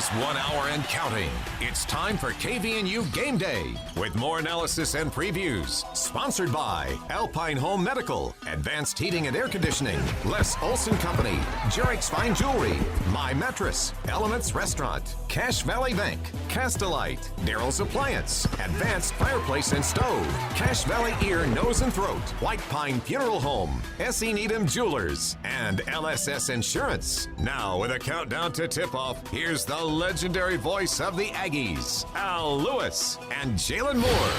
is 1 hour and counting. It's time for KVNU Game Day with more analysis and previews. Sponsored by Alpine Home Medical, Advanced Heating and Air Conditioning, Les Olson Company, Jarek's Fine Jewelry, My Mattress, Elements Restaurant, Cache Valley Bank, Castelite, Daryl's Appliance, Advanced Fireplace and Stove, Cache Valley Ear, Nose and Throat, White Pine Funeral Home, S.E. Needham Jewelers, and LSS Insurance. Now, with a countdown to tip-off, here's the legendary voice of the Aggies, Al Lewis and Jalen Moore.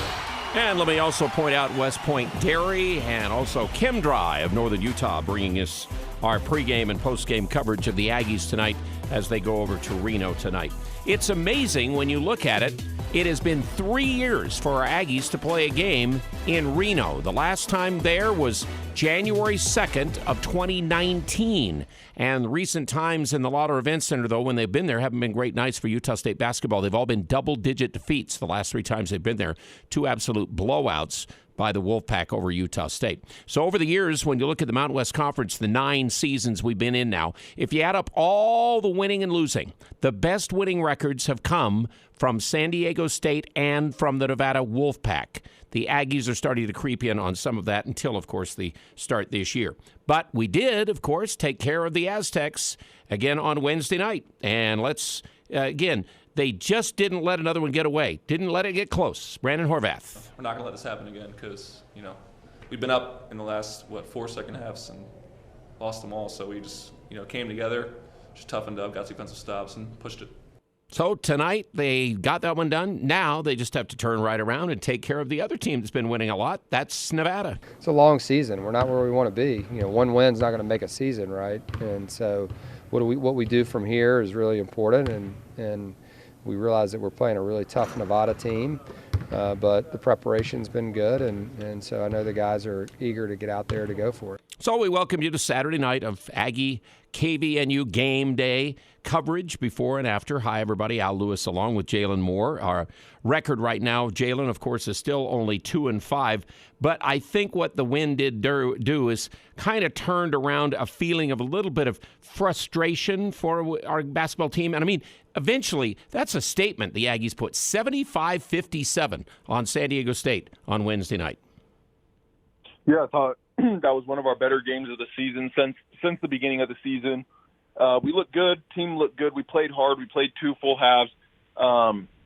And let me also point out West Point Dairy and also Chem Dry of Northern Utah bringing us our pregame and postgame coverage of the Aggies tonight as they go over to Reno tonight. It's amazing when you look at it. It has been 3 years for our Aggies to play a game in Reno. The last time there was January 2nd of 2019. And recent times in the Lauder Event Center, though, when they've been there, haven't been great nights for Utah State basketball. They've all been double-digit defeats the last 3 times they've been there. 2 absolute blowouts by the Wolfpack over Utah State. So over the years, when you look at the Mountain West Conference, the 9 seasons we've been in now, if you add up all the winning and losing, the best winning records have come from San Diego State and from the Nevada Wolfpack. The Aggies are starting to creep in on some of that until, of course, the start this year. But we did, of course, take care of the Aztecs again on Wednesday night. And let's, again, they just didn't let another one get away. Didn't let it get close. Brandon Horvath. We're not going to let this happen again because, we've been up in the last, 4 second halves and lost them all. So we just, came together, just toughened up, got defensive stops, and pushed it. So tonight they got that one done. Now they just have to turn right around and take care of the other team that's been winning a lot. That's Nevada. It's a long season. We're not where we want to be. One win's not going to make a season, right? And so what we do from here is really important. And we realize that we're playing a really tough Nevada team, but the preparation's been good. And so I know the guys are eager to get out there to go for it. So we welcome you to Saturday night of Aggie KVNU Game Day coverage before and after. Hi, everybody. Al Lewis along with Jalen Moore. Our record right now, Jalen, of course, is still only 2-5. But I think what the win did do is kind of turned around a feeling of a little bit of frustration for our basketball team. And I mean, eventually, that's a statement the Aggies put 75-57 on San Diego State on Wednesday night. Yeah, I thought that was one of our better games of the season since the beginning of the season. We looked good. Team looked good. We played hard. We played 2 full halves.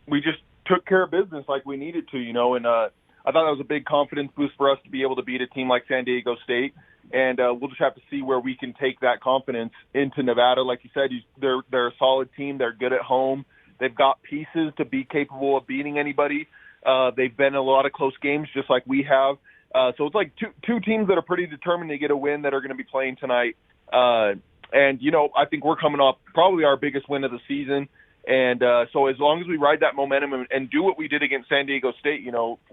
We just took care of business like we needed to, and I thought that was a big confidence boost for us to be able to beat a team like San Diego State. And we'll just have to see where we can take that confidence into Nevada. Like you said, they're a solid team. They're good at home. They've got pieces to be capable of beating anybody. They've been in a lot of close games just like we have. So it's like two teams that are pretty determined to get a win that are going to be playing tonight. And, I think we're coming off probably our biggest win of the season. And so as long as we ride that momentum and do what we did against San Diego State,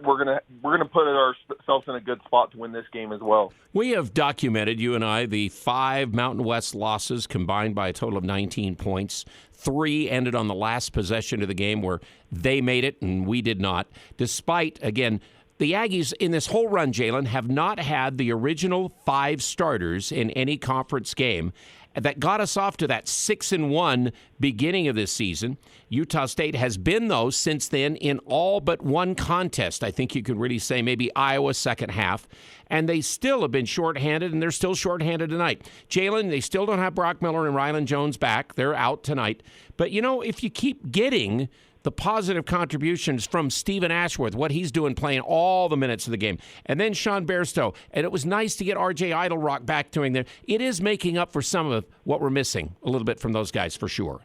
we're gonna put ourselves in a good spot to win this game as well. We have documented, you and I, the 5 Mountain West losses combined by a total of 19 points. 3 ended on the last possession of the game where they made it and we did not. Despite, again, the Aggies in this whole run, Jalen, have not had the original 5 starters in any conference game. That got us off to that 6-1 beginning of this season. Utah State has been, though, since then in all but one contest. I think you could really say maybe Iowa's second half. And they still have been shorthanded, and they're still shorthanded tonight. Jalen, they still don't have Brock Miller and Rylan Jones back. They're out tonight. But, if you keep getting the positive contributions from Stephen Ashworth, what he's doing playing all the minutes of the game. And then Sean Bairstow. And it was nice to get R.J. Idlerock back doing there. It is making up for some of what we're missing a little bit from those guys for sure.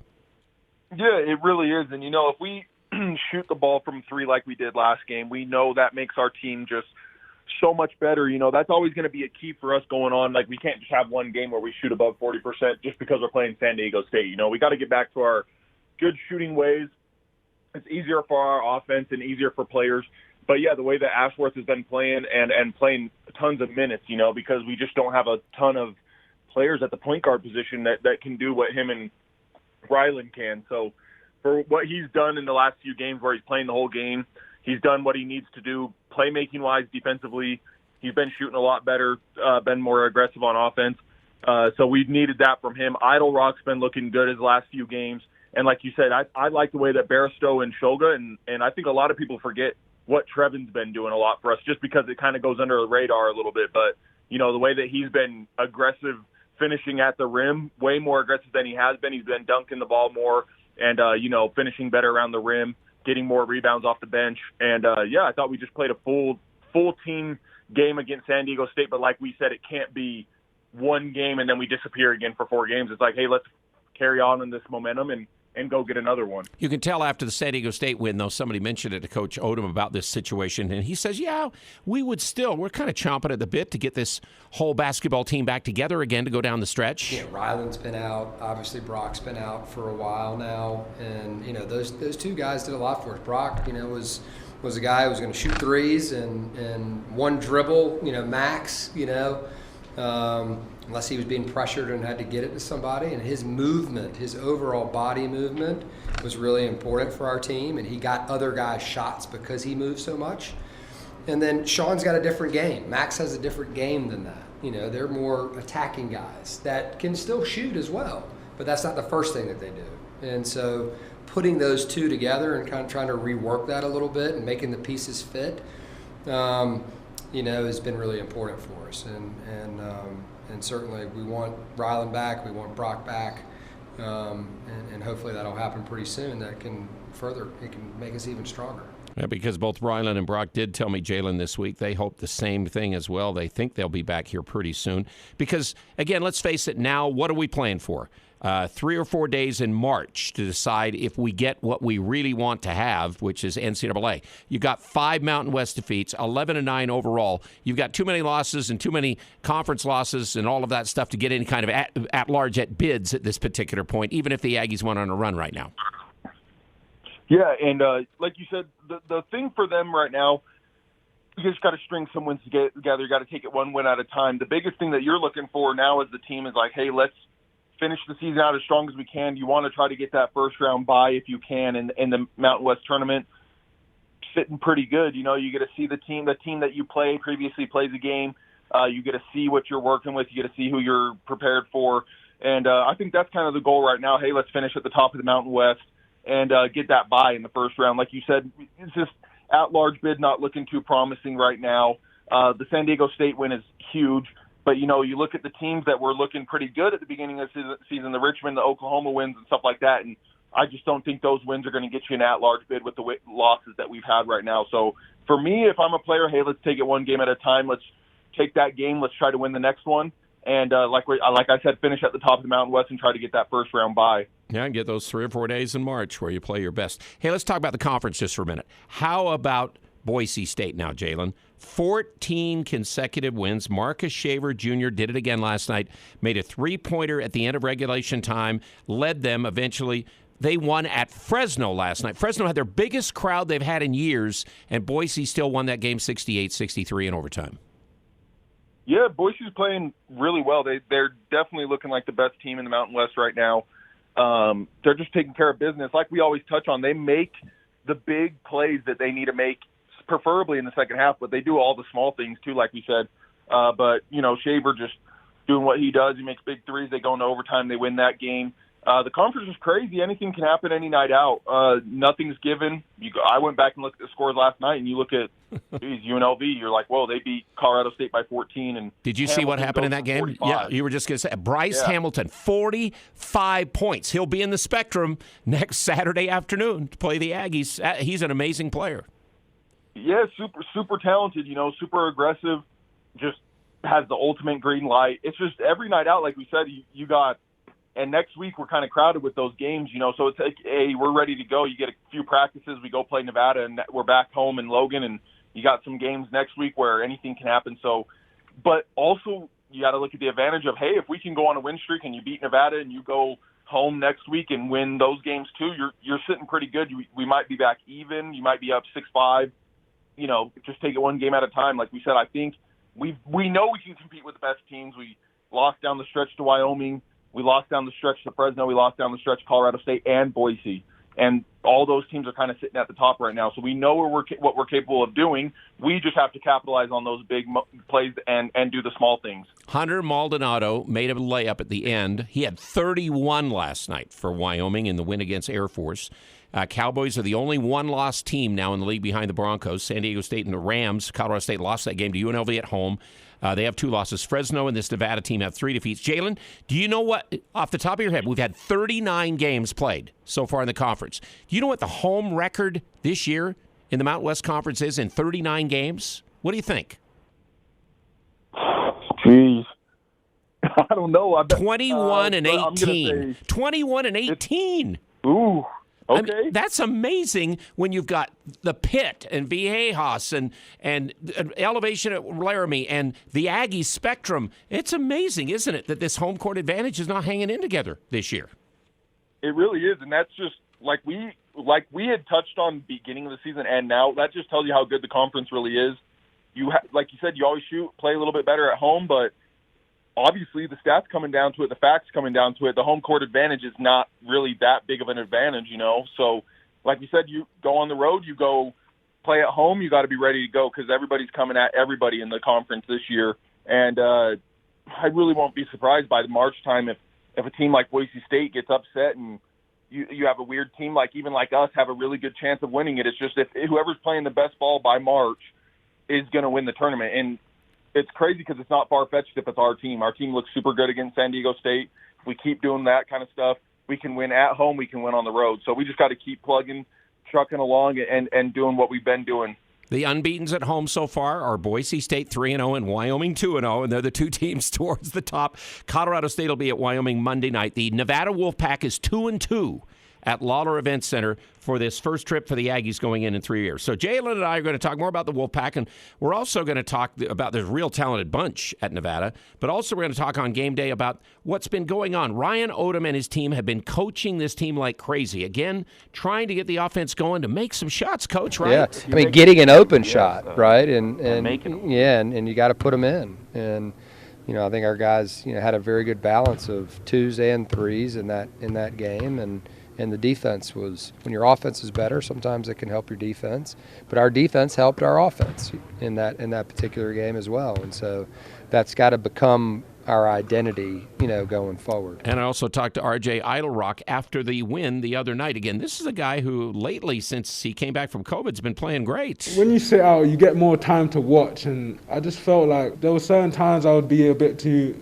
Yeah, it really is. And, if we shoot the ball from 3 like we did last game, we know that makes our team just so much better. That's always going to be a key for us going on. Like, we can't just have one game where we shoot above 40% just because we're playing San Diego State. We got to get back to our good shooting ways. It's easier for our offense and easier for players. But, yeah, the way that Ashworth has been playing and playing tons of minutes, because we just don't have a ton of players at the point guard position that can do what him and Rylan can. So for what he's done in the last few games where he's playing the whole game, he's done what he needs to do playmaking-wise defensively. He's been shooting a lot better, been more aggressive on offense. So we've needed that from him. Idle Rock's been looking good his last few games. And like you said, I like the way that Barstow and Shoga, and I think a lot of people forget what Trevin's been doing a lot for us just because it kind of goes under the radar a little bit. But, the way that he's been aggressive finishing at the rim, way more aggressive than he has been. He's been dunking the ball more and, finishing better around the rim, getting more rebounds off the bench. And, I thought we just played a full team game against San Diego State. But like we said, it can't be one game and then we disappear again for 4 games. It's like, hey, let's carry on in this momentum and go get another one. You can tell after the San Diego State win, though, somebody mentioned it to Coach Odom about this situation, and he says, we're kind of chomping at the bit to get this whole basketball team back together again to go down the stretch. Yeah, Ryland's been out. Obviously, Brock's been out for a while now, and, those 2 guys did a lot for us. Brock, was a guy who was going to shoot threes and one dribble, max, unless he was being pressured and had to get it to somebody. And his movement, his overall body movement was really important for our team. And he got other guys shots because he moved so much. And then Sean's got a different game. Max has a different game than that. They're more attacking guys that can still shoot as well. But that's not the first thing that they do. And so putting those 2 together and kind of trying to rework that a little bit and making the pieces fit, has been really important for us. And certainly we want Ryland back, we want Brock back, and hopefully that'll happen pretty soon. It can make us even stronger. Yeah, because both Ryland and Brock did tell me, Jalen, this week, they hope the same thing as well. They think they'll be back here pretty soon. Because, again, let's face it now, what are we playing for? 3 or 4 days in March to decide if we get what we really want to have, which is NCAA. You've got 5 Mountain West defeats, 11-9 overall. You've got too many losses and too many conference losses and all of that stuff to get any kind of at-large at bids at this particular point, even if the Aggies went on a run right now. Yeah, and like you said, the thing for them right now, you just got to string some wins together. You got to take it one win at a time. The biggest thing that you're looking for now as the team is like, hey, let's finish the season out as strong as we can. You want to try to get that first-round bye if you can in the Mountain West tournament. Sitting pretty good. You get to see the team that you previously plays a game. You get to see what you're working with. You get to see who you're prepared for. And I think that's kind of the goal right now. Hey, let's finish at the top of the Mountain West and get that bye in the first round. Like you said, it's just at-large bid not looking too promising right now. The San Diego State win is huge. But, you look at the teams that were looking pretty good at the beginning of the season, the Richmond, the Oklahoma wins and stuff like that. And I just don't think those wins are going to get you an at-large bid with the losses that we've had right now. So for me, if I'm a player, hey, let's take it one game at a time. Let's take that game. Let's try to win the next one. And like I said, finish at the top of the Mountain West and try to get that first round bye. Yeah, and get those 3 or 4 days in March where you play your best. Hey, let's talk about the conference just for a minute. How about Boise State now, Jalen? 14 consecutive wins. Marcus Shaver Jr. did it again last night, made a 3-pointer at the end of regulation time, led them eventually. They won at Fresno last night. Fresno had their biggest crowd they've had in years, and Boise still won that game 68-63 in overtime. Yeah, Boise's playing really well. They're definitely looking like the best team in the Mountain West right now. They're just taking care of business. Like we always touch on, they make the big plays that they need to make, preferably in the second half, but they do all the small things too, like we said. But, Shaver just doing what he does. He makes big threes. They go into overtime. They win that game. The conference is crazy. Anything can happen any night out. Nothing's given. I went back and looked at the scores last night, and you look at UNLV, you're like, whoa, they beat Colorado State by 14. And did you see what happened in that game? 45. Yeah, you were just going to say. Bryce Hamilton, 45 points. He'll be in the Spectrum next Saturday afternoon to play the Aggies. He's an amazing player. Yeah, super talented, super aggressive, just has the ultimate green light. It's just every night out, like we said, you got, and next week we're kind of crowded with those games, so it's like, hey, we're ready to go. You get a few practices, we go play Nevada, and we're back home in Logan, and you got some games next week where anything can happen. So, but also you got to look at the advantage of, hey, if we can go on a win streak and you beat Nevada and you go home next week and win those games too, you're sitting pretty good. We might be back even. You might be up 6-5. Just take it one game at a time. Like we said, I think we know we can compete with the best teams. We lost down the stretch to Wyoming. We lost down the stretch to Fresno. We lost down the stretch to Colorado State and Boise. And all those teams are kind of sitting at the top right now. So we know what we're capable of doing. We just have to capitalize on those big plays and do the small things. Hunter Maldonado made a layup at the end. He had 31 last night for Wyoming in the win against Air Force. Cowboys are the only one-loss team now in the league behind the Broncos. San Diego State and the Rams. Colorado State lost that game to UNLV at home. They have 2 losses. Fresno and this Nevada team have 3 defeats. Jalen, do you know what, off the top of your head, we've had 39 games played so far in the conference. Do you know what the home record this year in the Mountain West Conference is in 39 games? What do you think? Jeez. I don't know. 21 and 18. 21 and 18. Ooh. Okay. I mean, that's amazing when you've got the Pit and Viejas and Elevation at Laramie and the Aggies Spectrum. It's amazing, isn't it, that this home court advantage is not hanging in together this year? It really is, and that's just like we had touched on beginning of the season, and now that just tells you how good the conference really is. Like you said, you always play a little bit better at home, but obviously the stats coming down to it, the facts coming down to it, the home court advantage is not really that big of an advantage, So, like you said, you go on the road, you go play at home, you got to be ready to go because everybody's coming at everybody in the conference this year. And I really won't be surprised by the March time if a team like Boise State gets upset and you have a weird team like us have a really good chance of winning it. It's just if whoever's playing the best ball by March is going to win the tournament. And it's crazy because it's not far-fetched if it's our team. Our team looks super good against San Diego State. If we keep doing that kind of stuff, we can win at home, we can win on the road. So we just got to keep trucking along and doing what we've been doing. The unbeatens at home so far are Boise State 3-0 and Wyoming 2-0, and they're the 2 teams towards the top. Colorado State will be at Wyoming Monday night. The Nevada Wolfpack is 2-2 at Lawler Event Center for this first trip for the Aggies going in 3 years. So Jalen and I are going to talk more about the Wolfpack, and we're also going to talk about this real talented bunch at Nevada, but also we're going to talk on game day about what's been going on. Ryan Odom and his team have been coaching this team like crazy. Again, trying to get the offense going to make some shots, Coach, right? Yeah, I mean, getting an open shot, right? And you got to put them in. And I think our guys had a very good balance of 2s and 3s in that game, and the defense was, when your offense is better, sometimes it can help your defense. But our defense helped our offense in that particular game as well. And so that's got to become our identity, going forward. And I also talked to R.J. Idlerock after the win the other night. Again, this is a guy who lately, since he came back from COVID, has been playing great. When you sit out, you get more time to watch, and I just felt like there were certain times I would be a bit too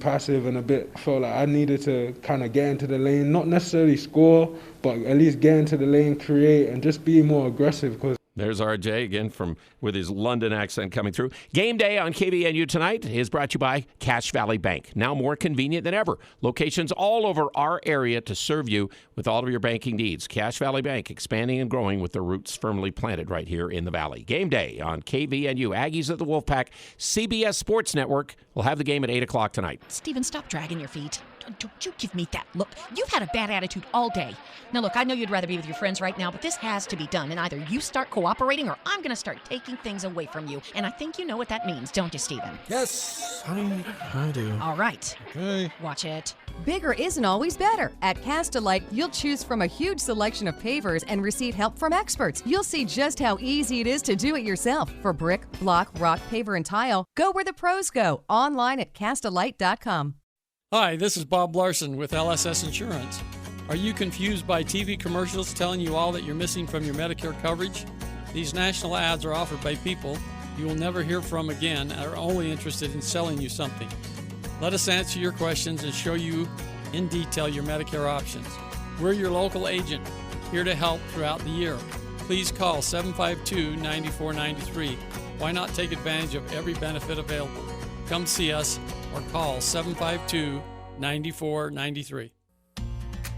passive and felt like I needed to kind of get into the lane, not necessarily score, but at least get into the lane, create, and just be more aggressive. Because there's RJ again with his London accent coming through. Game day on KVNU tonight is brought to you by Cache Valley Bank. Now more convenient than ever. Locations all over our area to serve you with all of your banking needs. Cache Valley Bank, expanding and growing with their roots firmly planted right here in the Valley. Game day on KVNU. Aggies at the Wolfpack. CBS Sports Network will have the game at 8 o'clock tonight. Steven, stop dragging your feet. Don't you give me that look. You've had a bad attitude all day. Now, look, I know you'd rather be with your friends right now, but this has to be done. And either you start cooperating or I'm going to start taking things away from you. And I think you know what that means, don't you, Steven? Yes, I do. All right. Okay. Watch it. Bigger isn't always better. At Cast-A-Lite, you'll choose from a huge selection of pavers and receive help from experts. You'll see just how easy it is to do it yourself. For brick, block, rock, paver, and tile, go where the pros go. Online at castalite.com. Hi, this is Bob Larson with LSS Insurance. Are you confused by TV commercials telling you all that you're missing from your Medicare coverage? These national ads are offered by people you will never hear from again and are only interested in selling you something. Let us answer your questions and show you in detail your Medicare options. We're your local agent, here to help throughout the year. Please call 752-9493. Why not take advantage of every benefit available? Come see us or call 752-9493.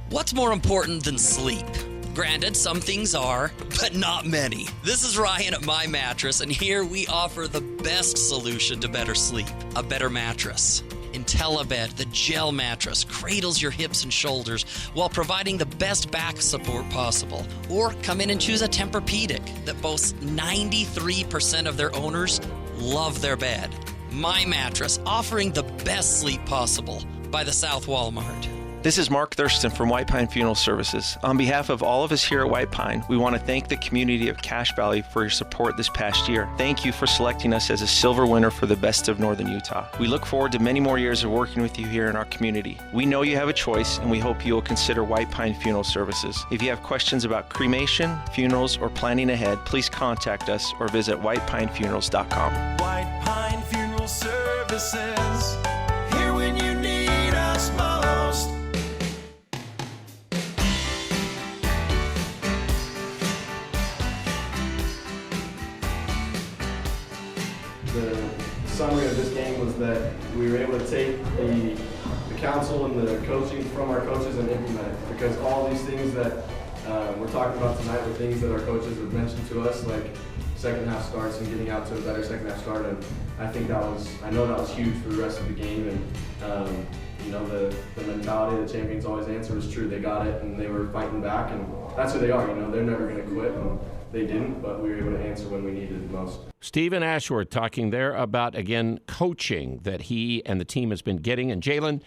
What's more important than sleep? Granted, some things are, but not many. This is Ryan at My Mattress, and here we offer the best solution to better sleep, a better mattress. IntelliBed, the gel mattress, cradles your hips and shoulders while providing the best back support possible. Or come in and choose a Tempur-Pedic that boasts 93% of their owners love their bed. My Mattress, offering the best sleep possible by the South Walmart. This is Mark Thurston from White Pine Funeral Services. On behalf of all of us here at White Pine, we want to thank the community of Cache Valley for your support this past year. Thank you for selecting us as a silver winner for the Best of Northern Utah. We look forward to many more years of working with you here in our community. We know you have a choice, and we hope you will consider White Pine Funeral Services. If you have questions about cremation, funerals, or planning ahead, please contact us or visit whitepinefunerals.com. White Pine Funeral Services, here when you need us most. The summary of this game was that we were able to take the counsel and the coaching from our coaches and implement it, because all these things that we're talking about tonight were things that our coaches have mentioned to us, like second half starts and getting out to a better second half start. And I know that was huge for the rest of the game. And the mentality the champions always answer was true. They got it and they were fighting back, and that's who they are. They're never going to quit. And they didn't, but we were able to answer when we needed it most. Stephen Ashworth talking there about, again, coaching that he and the team has been getting. And Jalen,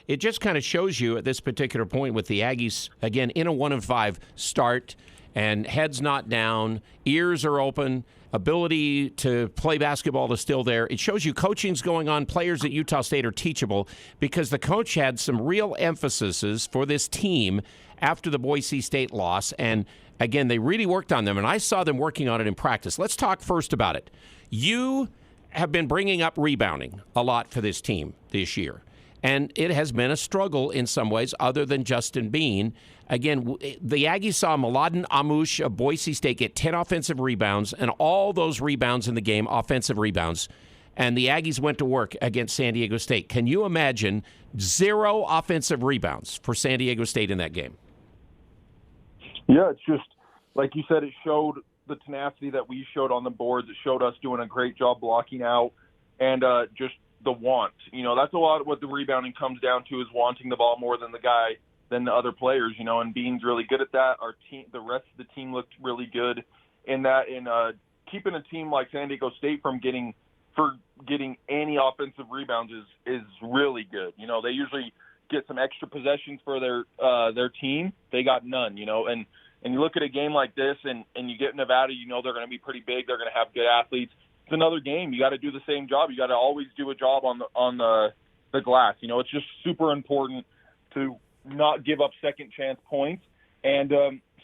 it just kind of shows you at this particular point with the Aggies, again, in a 1-5 start, and heads not down, ears are open, ability to play basketball is still there. It shows you coaching's going on. Players at Utah State are teachable, because the coach had some real emphases for this team after the Boise State loss. And again, they really worked on them, and I saw them working on it in practice. Let's talk first about it. You have been bringing up rebounding a lot for this team this year, and it has been a struggle in some ways other than Justin Bean. Again, the Aggies saw Mladen Amush of Boise State get 10 offensive rebounds, and all those rebounds in the game, offensive rebounds, and the Aggies went to work against San Diego State. Can you imagine 0 offensive rebounds for San Diego State in that game? Yeah, it's just, like you said, it showed the tenacity that we showed on the boards. It showed us doing a great job blocking out, and just the want. That's a lot of what the rebounding comes down to, is wanting the ball more than the other players, and Bean's really good at that. Our team, the rest of the team looked really good in that, and keeping a team like San Diego State from getting any offensive rebounds is really good. They usually get some extra possessions for their team. They got none, and you look at a game like this and you get Nevada, they're going to be pretty big. They're going to have good athletes. It's another game. You got to do the same job. You got to always do a job on the glass. It's just super important to not give up second chance points, and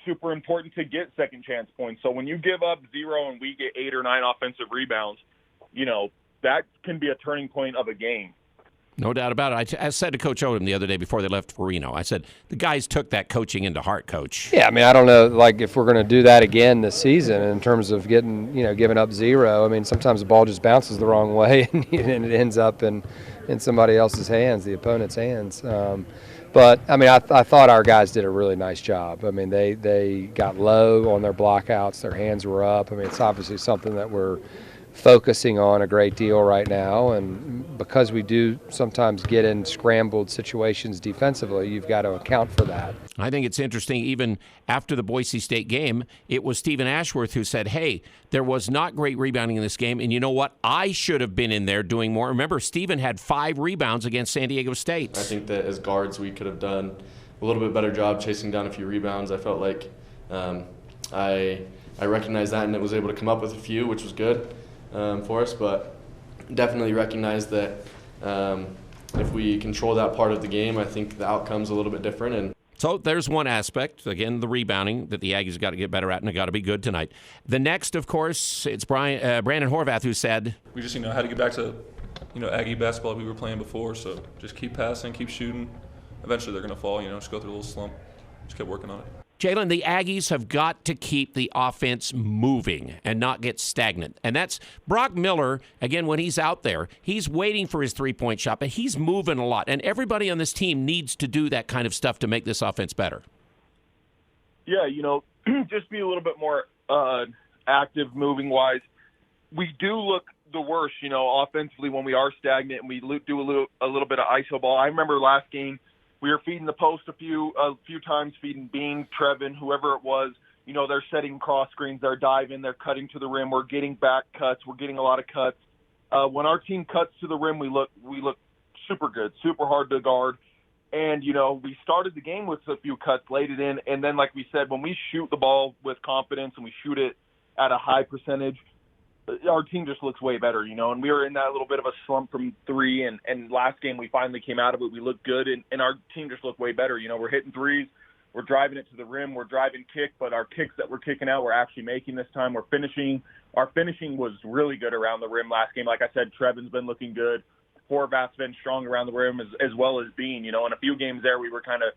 super important to get second chance points. So when you give up 0 and we get 8 or 9 offensive rebounds, that can be a turning point of a game. No doubt about it. I said to Coach Odom the other day before they left for Reno, I said, the guys took that coaching into heart, Coach. Yeah, I don't know, if we're going to do that again this season in terms of giving up 0. Sometimes the ball just bounces the wrong way and it ends up in somebody else's hands, the opponent's hands. But I thought our guys did a really nice job. They got low on their blockouts. Their hands were up. It's obviously something that we're focusing on a great deal right now, and because we do sometimes get in scrambled situations defensively, you've got to account for that. I think it's interesting, even after the Boise State game, it was Stephen Ashworth who said, hey, there was not great rebounding in this game, and you know what? I should have been in there doing more. Remember, Stephen had 5 rebounds against San Diego State. I think that as guards we could have done a little bit better job chasing down a few rebounds. I felt like I recognized that and was able to come up with a few, which was good for us, but definitely recognize that if we control that part of the game, I think the outcome's a little bit different. And so there's one aspect, again, the rebounding that the Aggies got to get better at, and it got to be good tonight. The next, of course, it's Brandon Horvath who said, we just had to get back to Aggie basketball we were playing before, so just keep passing, keep shooting. Eventually they're going to fall, just go through a little slump. Just keep working on it. Jalen, the Aggies have got to keep the offense moving and not get stagnant. And that's Brock Miller, again, when he's out there, he's waiting for his three-point shot, but he's moving a lot. And everybody on this team needs to do that kind of stuff to make this offense better. Yeah, just be a little bit more active moving-wise. We do look the worst, offensively when we are stagnant and we do a little bit of iso ball. I remember last game, we were feeding the post a few times, feeding Bean, Trevin, whoever it was. They're setting cross screens, they're diving, they're cutting to the rim. We're getting back cuts. We're getting a lot of cuts. When our team cuts to the rim, we look super good, super hard to guard. And, you know, we started the game with a few cuts, laid it in, and then, like we said, when we shoot the ball with confidence and we shoot it at a high percentage, our team just looks way better, you know. And we were in that little bit of a slump from three, and last game we finally came out of it. We looked good, and our team just looked way better. You know, we're hitting threes, we're driving it to the rim, we're driving kick, but our kicks that we're kicking out, we're actually making this time. We're finishing. Our finishing was really good around the rim last game. Like I said, Trevin's been looking good. Horvath's been strong around the rim as well as Bean. You know, in a few games there, we were kind of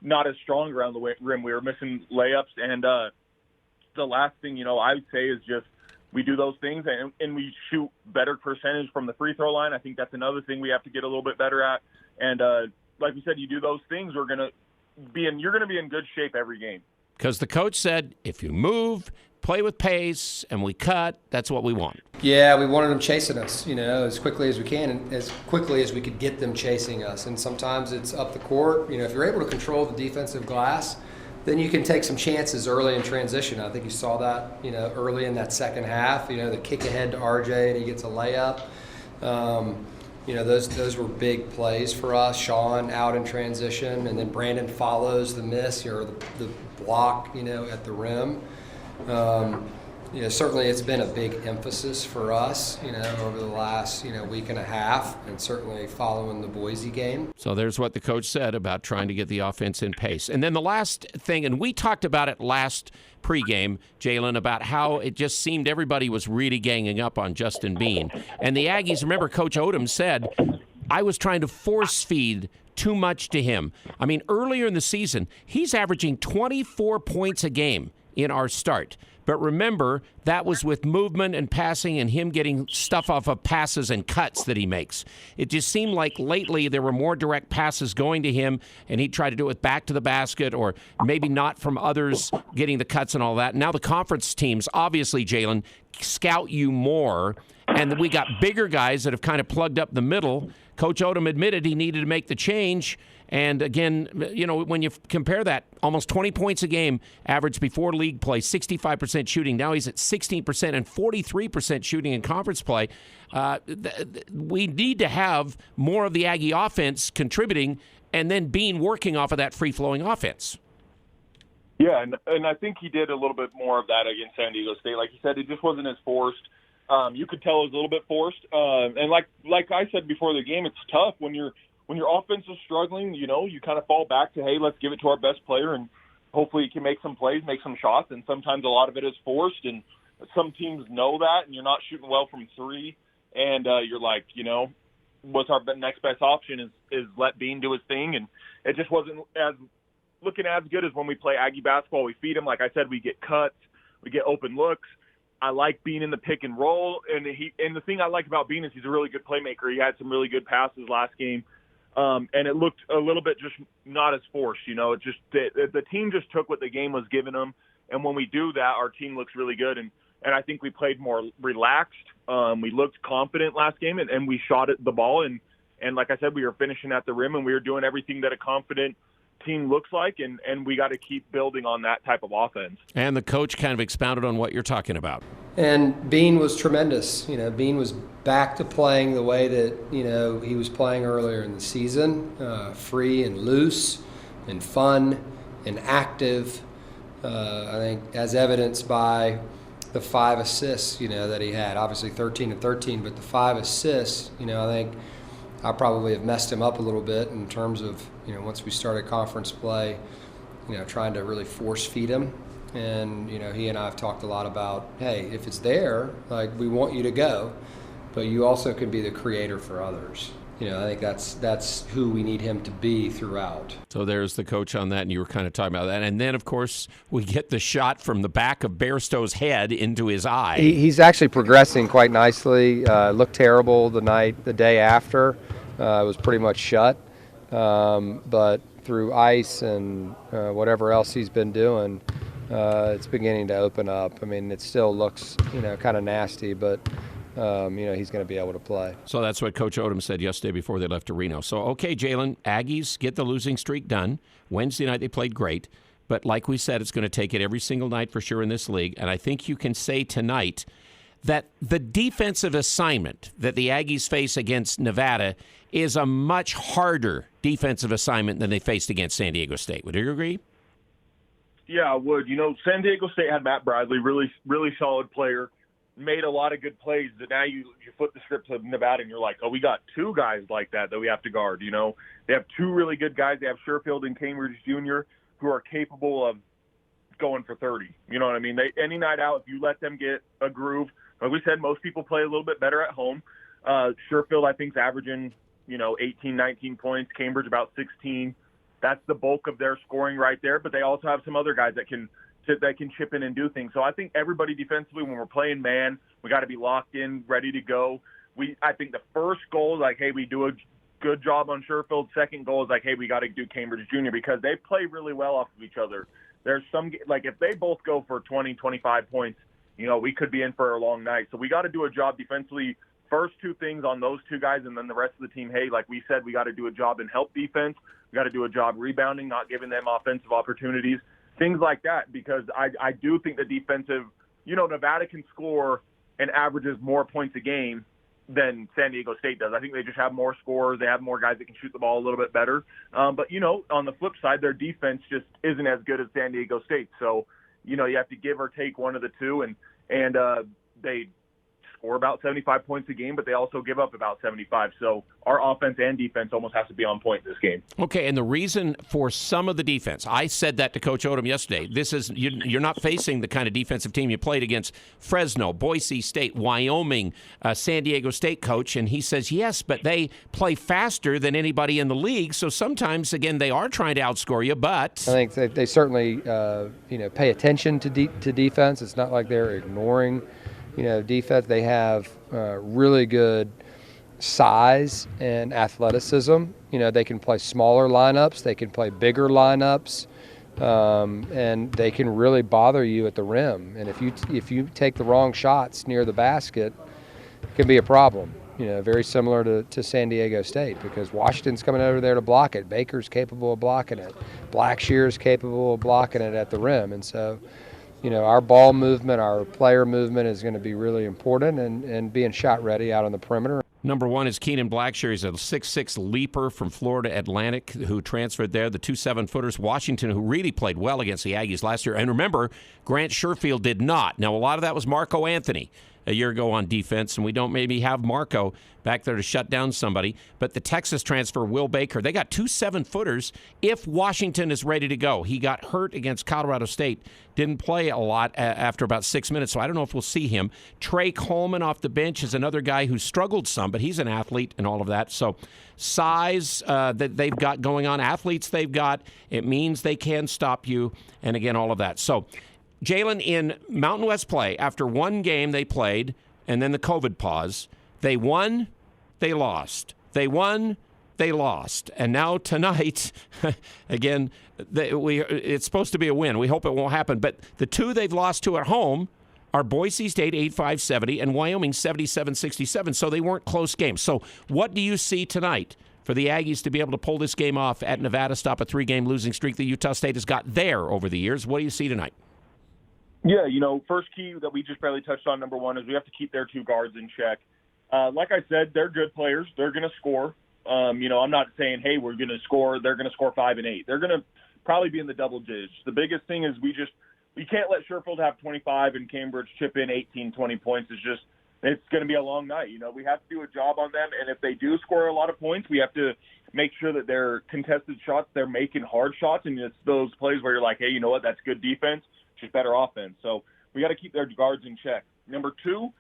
not as strong around the rim. We were missing layups. And the last thing, you know, I would say is just we do those things and we shoot better percentage from the free throw line. I think that's another thing we have to get a little bit better at. And like we said, you do those things, you're going to be in good shape every game. Because the coach said, if you move, play with pace, and we cut, that's what we want. Yeah, we wanted them chasing us, you know, as quickly as we can and as quickly as we could get them chasing us. And sometimes it's up the court. You know, if you're able to control the defensive glass, then you can take some chances early in transition. I think you saw that, you know, early in that second half. You know, the kick ahead to RJ and he gets a layup. You know, those were big plays for us. Sean out in transition, and then Brandon follows the miss or the block, you know, at the rim. You know, certainly it's been a big emphasis for us, you know, over the last, you know, week and a half, and certainly following the Boise game. So there's what the coach said about trying to get the offense in pace. And then the last thing, and we talked about it last pregame, Jalen, about how it just seemed everybody was really ganging up on Justin Bean. And the Aggies, remember Coach Odom said, I was trying to force feed too much to him. I mean, earlier in the season, he's averaging 24 points a game in our start. But remember, that was with movement and passing and him getting stuff off of passes and cuts that he makes. It just seemed like lately there were more direct passes going to him, and he'd try to do it back to the basket or maybe not from others getting the cuts and all that. Now the conference teams, obviously, Jalen, scout you more, and we got bigger guys that have kind of plugged up the middle. Coach Odom admitted he needed to make the change. And again, you know, when you compare that, almost 20 points a game average before league play, 65% shooting. Now he's at 16% and 43% shooting in conference play. We need to have more of the Aggie offense contributing and then being working off of that free-flowing offense. Yeah, and I think he did a little bit more of that against San Diego State. Like you said, it just wasn't as forced. You could tell it was a little bit forced. And like I said before the game, it's tough when your offense is struggling, you know, you kind of fall back to, hey, let's give it to our best player, and hopefully he can make some plays, make some shots, and sometimes a lot of it is forced, and some teams know that, and you're not shooting well from three, and you're like, you know, what's our next best option is let Bean do his thing, and it just wasn't looking as good as when we play Aggie basketball. We feed him, like I said, we get cuts, we get open looks. I like Bean in the pick and roll, and the thing I like about Bean is he's a really good playmaker. He had some really good passes last game. And it looked a little bit just not as forced, you know. It just the team just took what the game was giving them, and when we do that, our team looks really good. And I think we played more relaxed. We looked confident last game, and we shot at the ball. And like I said, we were finishing at the rim, and we were doing everything that a confident team looks like, and we got to keep building on that type of offense. And the coach kind of expounded on what you're talking about. And Bean was tremendous. You know, Bean was back to playing the way that, you know, he was playing earlier in the season, free and loose and fun and active. I think as evidenced by the 5 assists, you know, that he had. Obviously 13 and 13, but the 5 assists, you know, I think I probably have messed him up a little bit in terms of, you know, once we started conference play, you know, trying to really force feed him. And, you know, he and I have talked a lot about, hey, if it's there, like, we want you to go, but you also can be the creator for others. You know, I think that's who we need him to be throughout. So there's the coach on that, and you were kind of talking about that. And then, of course, we get the shot from the back of Bairstow's head into his eye. He's actually progressing quite nicely. Looked terrible the day after. It was pretty much shut. But through ice and whatever else he's been doing, it's beginning to open up. I mean, it still looks, you know, kind of nasty, but you know, he's going to be able to play. So that's what Coach Odom said yesterday before they left to Reno. So, okay, Jalen, Aggies get the losing streak done. Wednesday night they played great. But like we said, it's going to take it every single night for sure in this league. And I think you can say tonight that the defensive assignment that the Aggies face against Nevada is a much harder defensive assignment than they faced against San Diego State. Would you agree? Yeah, I would. San Diego State had Matt Bradley, really, really solid player, made a lot of good plays. That now you flip the script to Nevada and you're like, oh, we got two guys like that we have to guard. They have two really good guys. They have Sherfield and Cambridge Jr. who are capable of going for 30. You know what I mean? Any night out, if you let them get a groove, like we said, most people play a little bit better at home. Sherfield, I think, is averaging, 18, 19 points. Cambridge about 16. That's the bulk of their scoring right there. But they also have some other guys that can chip in and do things. So I think everybody defensively, when we're playing man, we got to be locked in, ready to go. I think the first goal is like, hey, we do a good job on Sherfield. Second goal is like, hey, we got to do Cambridge Jr. because they play really well off of each other. There's some, like, if they both go for 20, 25 points, we could be in for a long night. So we got to do a job defensively. First two things on those two guys, and then the rest of the team, hey, like we said, we got to do a job in help defense. We got to do a job rebounding, not giving them offensive opportunities, things like that, because I do think the defensive, Nevada can score and averages more points a game than San Diego State does. I think they just have more scorers. They have more guys that can shoot the ball a little bit better. But, on the flip side, their defense just isn't as good as San Diego State. So, you have to give or take one of the two, and they score about 75 points a game, but they also give up about 75. So our offense and defense almost has to be on point this game. Okay, and the reason for some of the defense, I said that to Coach Odom yesterday. This is you're not facing the kind of defensive team you played against Fresno, Boise State, Wyoming, San Diego State, Coach, and he says yes, but they play faster than anybody in the league. So sometimes, again, they are trying to outscore you, but I think they certainly pay attention to defense. It's not like they're ignoring defense. They have really good size and athleticism. They can play smaller lineups. They can play bigger lineups. And they can really bother you at the rim. And if you take the wrong shots near the basket, it can be a problem. Very similar to San Diego State, because Washington's coming over there to block it. Baker's capable of blocking it. Blackshear's capable of blocking it at the rim. And so our ball movement, our player movement is going to be really important, and being shot ready out on the perimeter. Number one is Keenan Blackshear. He's a 6'6" leaper from Florida Atlantic who transferred there. The two 7-footers, Washington, who really played well against the Aggies last year. And remember, Grant Sherfield did not. Now, a lot of that was Marco Anthony a year ago on defense, and we don't maybe have Marco back there to shut down somebody. But the Texas transfer, Will Baker, they got two 7-footers if Washington is ready to go. He got hurt against Colorado State, didn't play a lot after about 6 minutes, so I don't know if we'll see him. Trey Coleman off the bench is another guy who struggled some, but he's an athlete and all of that. So size that they've got going on, athletes they've got, it means they can stop you, and again, all of that. So Jalen, in Mountain West play, after one game they played and then the COVID pause, they won, they lost. They won, they lost. And now tonight, again, it's supposed to be a win. We hope it won't happen. But the two they've lost to at home are Boise State 85-70 and Wyoming 77-67. So they weren't close games. So what do you see tonight for the Aggies to be able to pull this game off at Nevada, stop a 3-game losing streak that Utah State has got there over the years? What do you see tonight? Yeah, first key that we just barely touched on, number one, is we have to keep their two guards in check. Like I said, they're good players. They're going to score. I'm not saying, hey, we're going to score. They're going to score 5 and 8. They're going to probably be in the double digits. The biggest thing is we can't let Sherfield have 25 and Cambridge chip in 18, 20 points. It's going to be a long night. We have to do a job on them. And if they do score a lot of points, we have to make sure that they're contested shots. They're making hard shots. And it's those plays where you're like, hey, you know what? That's good defense. Just better offense. So we got to keep their guards in check. Number two,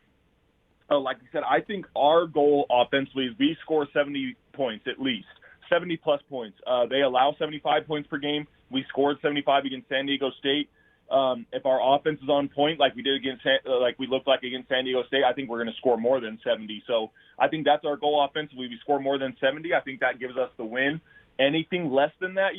like you said, I think our goal offensively is we score 70 points at least, 70-plus points. They allow 75 points per game. We scored 75 against San Diego State. If our offense is on point, like we did like we looked like against San Diego State, I think we're going to score more than 70. So I think that's our goal offensively. We score more than 70. I think that gives us the win. Anything less than that,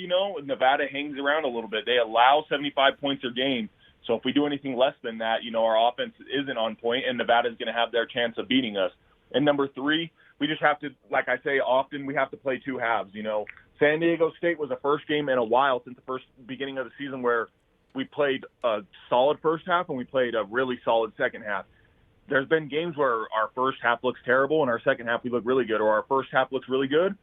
Nevada hangs around a little bit. They allow 75 points a game. So if we do anything less than that, our offense isn't on point, and Nevada's going to have their chance of beating us. And number three, we just have to, like I say often, we have to play two halves. San Diego State was the first game in a while since the beginning of the season where we played a solid first half and we played a really solid second half. there's been games where our first half looks terrible and our second half we look really good, or our first half looks really good,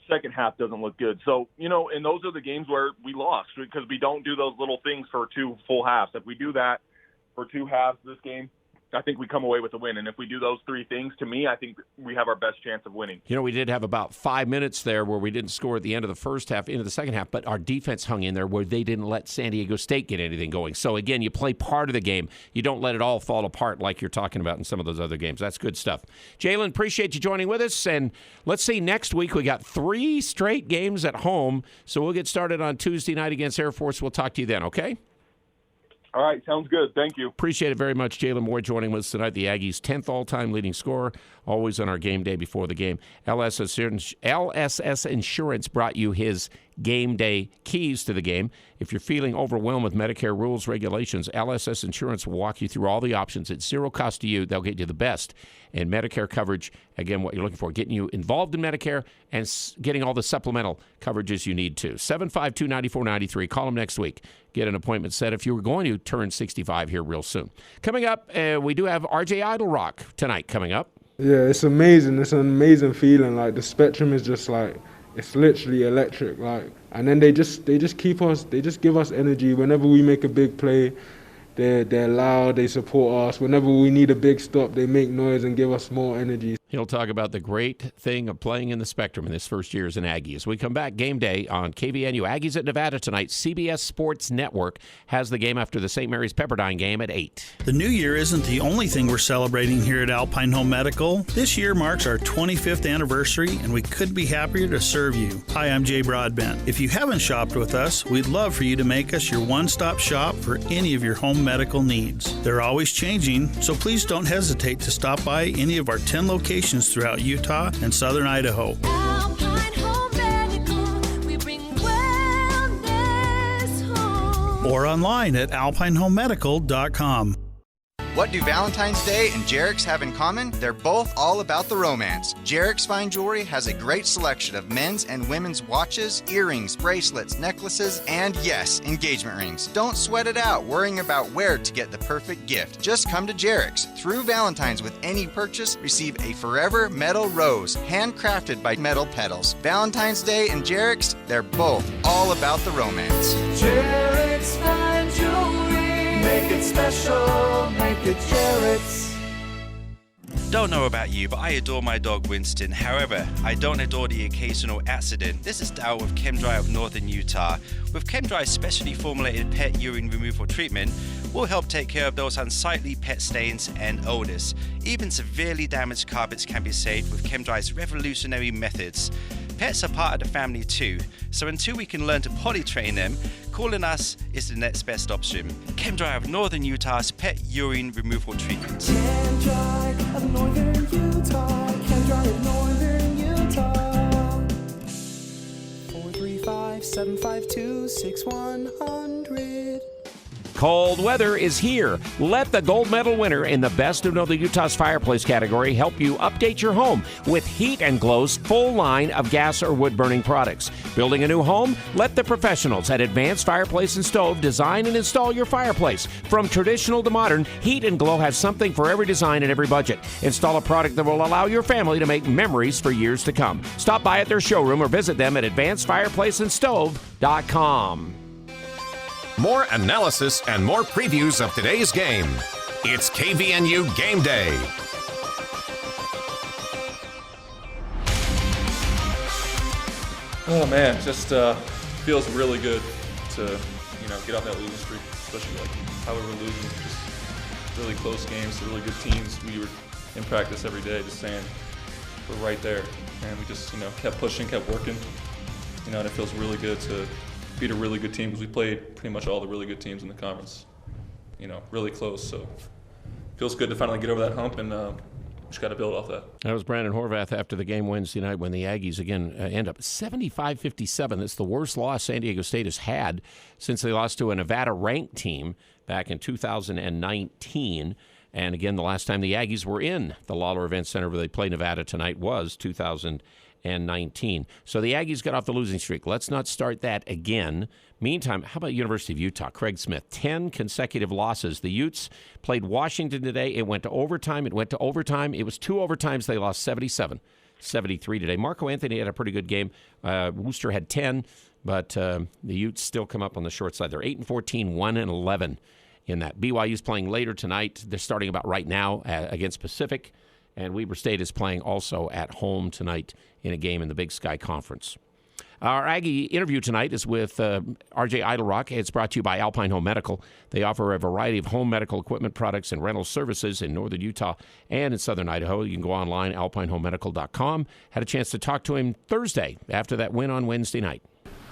second half doesn't look good. So, and those are the games where we lost because we don't do those little things for 2 full halves. If we do that for 2 halves this game, I think we come away with a win. And if we do those 3 things, to me, I think we have our best chance of winning. We did have about 5 minutes there where we didn't score at the end of the first half, into the second half, but our defense hung in there where they didn't let San Diego State get anything going. So, again, you play part of the game. You don't let it all fall apart like you're talking about in some of those other games. That's good stuff. Jalen, appreciate you joining with us. And let's see, next week we got 3 straight games at home. So we'll get started on Tuesday night against Air Force. We'll talk to you then, okay? All right, sounds good. Thank you. Appreciate it very much. Jalen Moore joining us tonight, the Aggies' 10th all-time leading scorer, always on our game day before the game. LSS Insurance brought you his game day keys to the game. If you're feeling overwhelmed with Medicare rules, regulations, LSS Insurance will walk you through all the options. It's zero cost to you. They'll get you the best in Medicare coverage. Again, what you're looking for, getting you involved in Medicare and getting all the supplemental coverages you need to. 752-9493. Call them next week. Get an appointment set if you were going to turn 65 here real soon. Coming up, we do have RJ Idle Rock tonight coming up. Yeah, it's amazing. It's an amazing feeling. Like, the spectrum is just like, it's literally electric. Like, and then they just keep us, they just give us energy whenever we make a big play. They're loud, they support us. Whenever we need a big stop, they make noise and give us more energy. He'll talk about the great thing of playing in the Spectrum in his first year as an Aggie. As we come back, game day on KVNU. Aggies at Nevada tonight. CBS Sports Network has the game after the St. Mary's Pepperdine game at 8. The new year isn't the only thing we're celebrating here at Alpine Home Medical. This year marks our 25th anniversary, and we couldn't be happier to serve you. Hi, I'm Jay Broadbent. If you haven't shopped with us, we'd love for you to make us your one-stop shop for any of your home medical needs. They're always changing, so please don't hesitate to stop by any of our 10 locations throughout Utah and southern Idaho. Alpine Home Medical, we bring wellness home. Or online at alpinehomemedical.com. What do Valentine's Day and Jarek's have in common? They're both all about the romance. Jarek's Fine Jewelry has a great selection of men's and women's watches, earrings, bracelets, necklaces, and yes, engagement rings. Don't sweat it out worrying about where to get the perfect gift. Just come to Jarek's. Through Valentine's with any purchase, receive a forever metal rose, handcrafted by Metal Petals. Valentine's Day and Jarek's, they're both all about the romance. Jarek's Fine Jewelry. Make it special, make it Jarek's. Don't know about you, but I adore my dog Winston. However, I don't adore the occasional accident. This is Dal with ChemDry of Northern Utah. With ChemDry's specially formulated pet urine removal treatment, we'll help take care of those unsightly pet stains and odors. Even severely damaged carpets can be saved with ChemDry's revolutionary methods. Pets are part of the family too, so until we can learn to potty train them, calling us is the next best option. ChemDry of Northern Utah's pet urine removal treatment. ChemDry of Northern Utah. ChemDry of Northern Utah. 435-752-6100. Cold weather is here. Let the gold medal winner in the Best of Northern Utah's fireplace category help you update your home with Heat and Glow's full line of gas or wood-burning products. Building a new home? Let the professionals at Advanced Fireplace and Stove design and install your fireplace. From traditional to modern, Heat and Glow has something for every design and every budget. Install a product that will allow your family to make memories for years to come. Stop by at their showroom or visit them at advancedfireplaceandstove.com. More analysis and more previews of today's game. It's KVNU Game Day. Oh man, just feels really good to get off that losing streak, especially like how we were losing, just really close games to really good teams. We were in practice every day, just saying we're right there, and we just kept pushing, kept working, and it feels really good to beat a really good team because we played pretty much all the really good teams in the conference, really close. So it feels good to finally get over that hump, and just got to build off that. That was Brandon Horvath after the game Wednesday night when the Aggies again end up 75-57. That's the worst loss San Diego State has had since they lost to a Nevada-ranked team back in 2019. And again, the last time the Aggies were in the Lawler Event Center where they play Nevada tonight was 2019. 19. So the Aggies got off the losing streak. Let's not start that again. Meantime, how about University of Utah? Craig Smith, 10 consecutive losses. The Utes played Washington today. It went to overtime. It was 2 overtimes. They lost 77-73 today. Marco Anthony had a pretty good game. Worcester had 10, but the Utes still come up on the short side. They're 8-14, 1-11 in that. BYU's playing later tonight. They're starting about right now against Pacific. And Weber State is playing also at home tonight in a game in the Big Sky Conference. Our Aggie interview tonight is with R.J. Idlerock. It's brought to you by Alpine Home Medical. They offer a variety of home medical equipment products and rental services in northern Utah and in southern Idaho. You can go online, alpinehomemedical.com. Had a chance to talk to him Thursday after that win on Wednesday night.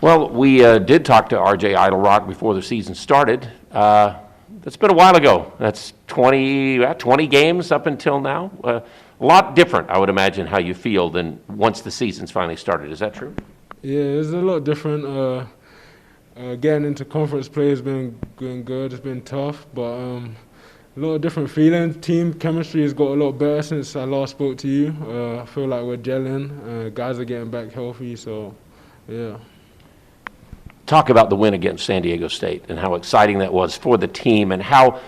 Well, we did talk to R.J. Idlerock before the season started. That's been a while ago. That's 20 games up until now. A lot different, I would imagine, how you feel than once the season's finally started. Is that true? Yeah, it's a lot different. Getting into conference play has been going good. It's been tough, but a lot of different feelings. Team chemistry has got a lot better since I last spoke to you. I feel like we're gelling. Guys are getting back healthy, so yeah. Talk about the win against San Diego State and how exciting that was for the team and how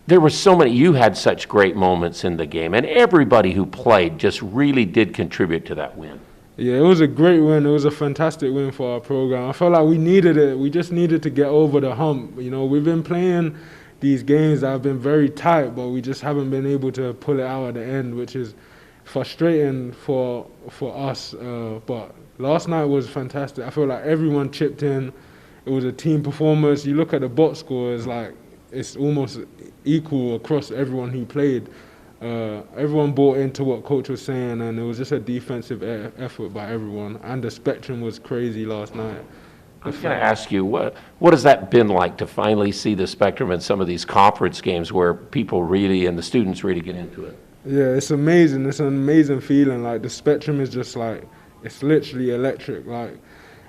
there were so many, you had such great moments in the game, and everybody who played just really did contribute to that win. Yeah, it was a great win. It was a fantastic win for our program. I felt like we needed it. We just needed to get over the hump. You know, we've been playing these games that have been very tight, but we just haven't been able to pull it out at the end, which is frustrating for us. But last night was fantastic. I feel like everyone chipped in. It was a team performance. You look at the box scores, like it's almost equal across everyone who played. Everyone bought into what coach was saying, and it was just a defensive effort by everyone. And the spectrum was crazy last night. I was going to ask you, what has that been like to finally see the spectrum in some of these conference games where people really and the students really get into it? Yeah, it's amazing. It's an amazing feeling. Like the spectrum is just like, it's literally electric. Like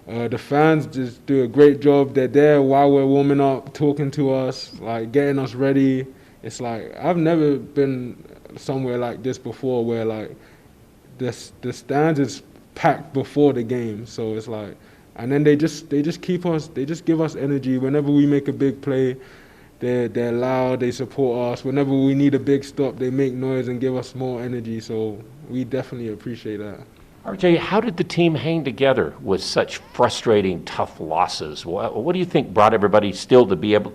the fans just do a great job. They're there while we're warming up, talking to us, like getting us ready. It's like, I've never been somewhere like this before where like the stands is packed before the game. So it's like, and then they just give us energy whenever we make a big play. They're loud, they support us. Whenever we need a big stop, they make noise and give us more energy. So we definitely appreciate that. RJ, how did the team hang together with such frustrating, tough losses? What do you think brought everybody still to be able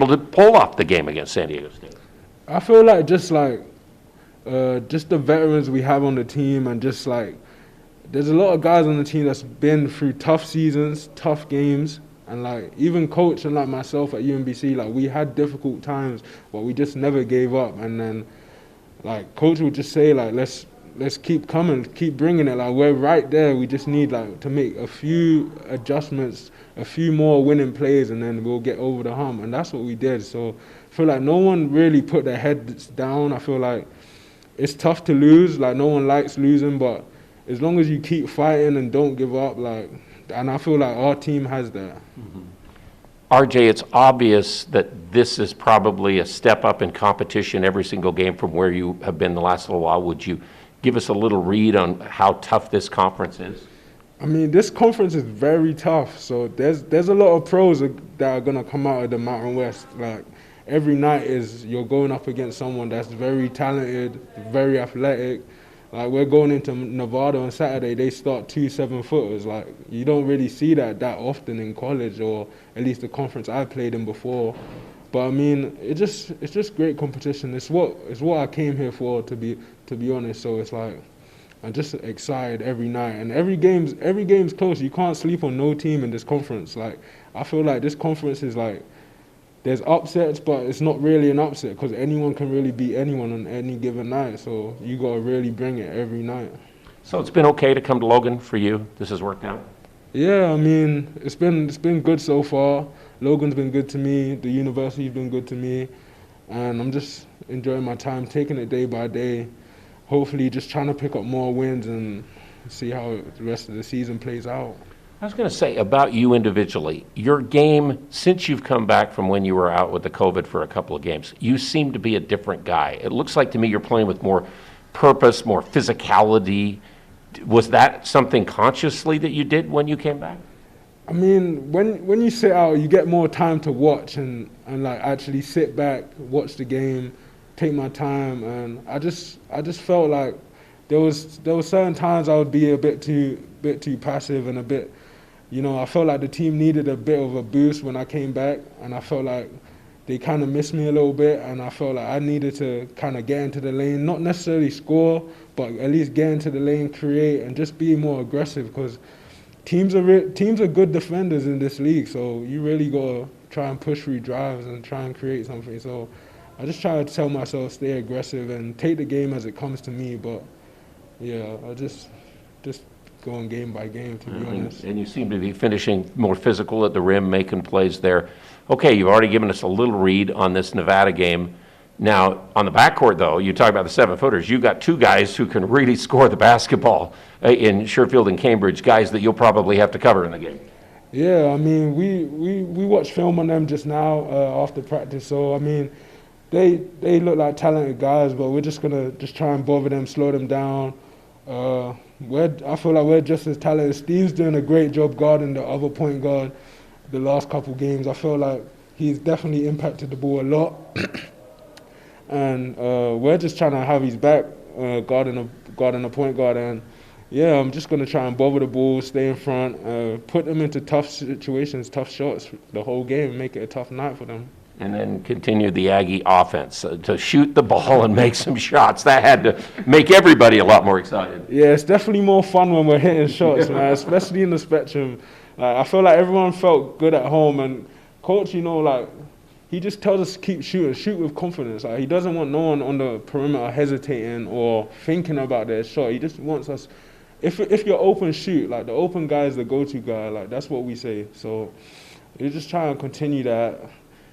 to pull off the game against San Diego State? I feel like just the veterans we have on the team, and just like there's a lot of guys on the team that's been through tough seasons, tough games, and like even coach and like myself at UMBC, like we had difficult times, but we just never gave up. And then like coach would just say like let's keep coming, keep bringing it. Like we're right there. We just need like to make a few adjustments, a few more winning plays, and then we'll get over the hump. And that's what we did. So I feel like no one really put their heads down. I feel like it's tough to lose. Like no one likes losing, but as long as you keep fighting and don't give up, like, and I feel like our team has that. Mm-hmm. RJ, it's obvious that this is probably a step up in competition every single game from where you have been the last little while. Would you give us a little read on how tough this conference is? I mean, this conference is very tough. So there's a lot of pros that are gonna come out of the Mountain West. Like every night you're going up against someone that's very talented, very athletic. Like we're going into Nevada on Saturday, they start 2 7-footers. Like you don't really see that often in college, or at least the conference I played in before. But I mean, it's just great competition. It's what I came here for, to be honest. So it's like I'm just excited every night, and every game's close. You can't sleep on no team in this conference. Like I feel like this conference is like there's upsets, but it's not really an upset because anyone can really beat anyone on any given night. So you gotta really bring it every night. So it's been okay to come to Logan for you? This has worked out? Yeah, I mean, it's been good so far. Logan's been good to me. The university's been good to me. And I'm just enjoying my time, taking it day by day. Hopefully just trying to pick up more wins and see how the rest of the season plays out. I was going to say about you individually, your game, since you've come back from when you were out with the COVID for a couple of games, you seem to be a different guy. It looks like to me you're playing with more purpose, more physicality. Was that something consciously that you did when you came back? I mean, when you sit out, you get more time to watch and like actually sit back, watch the game, take my time, and I just felt like there was certain times I would be a bit too passive and a bit, I felt like the team needed a bit of a boost when I came back, and I felt like they kind of missed me a little bit, and I felt like I needed to kind of get into the lane, not necessarily score, but at least get into the lane, create, and just be more aggressive, because teams are good defenders in this league, so you really got to try and push through drives and try and create something. So I just try to tell myself stay aggressive and take the game as it comes to me, but yeah, I just going game by game, to be honest. And you seem to be finishing more physical at the rim, making plays there. Okay, you've already given us a little read on this Nevada game. Now, on the backcourt, though, you talk about the 7-footers. You've got two guys who can really score the basketball in Sherfield and Cambridge, guys that you'll probably have to cover in the game. Yeah, I mean, we watched film on them just now after practice. So, I mean, they look like talented guys, but we're just going to try and bother them, slow them down. I feel like we're just as talented. Steve's doing a great job guarding the other point guard the last couple games. I feel like he's definitely impacted the ball a lot. And we're just trying to have his back guarding a point guard. And, yeah, I'm just going to try and bother the ball, stay in front, put them into tough situations, tough shots the whole game, and make it a tough night for them. And then continue the Aggie offense to shoot the ball and make some shots. That had to make everybody a lot more excited. Yeah, it's definitely more fun when we're hitting shots, man, especially in the Spectrum. I feel like everyone felt good at home, and coach, he just tells us to keep shooting, shoot with confidence. He doesn't want no one on the perimeter hesitating or thinking about their shot. He just wants us, if you're open, shoot. Like, the open guy is the go-to guy. Like, that's what we say. So we're just trying to continue that.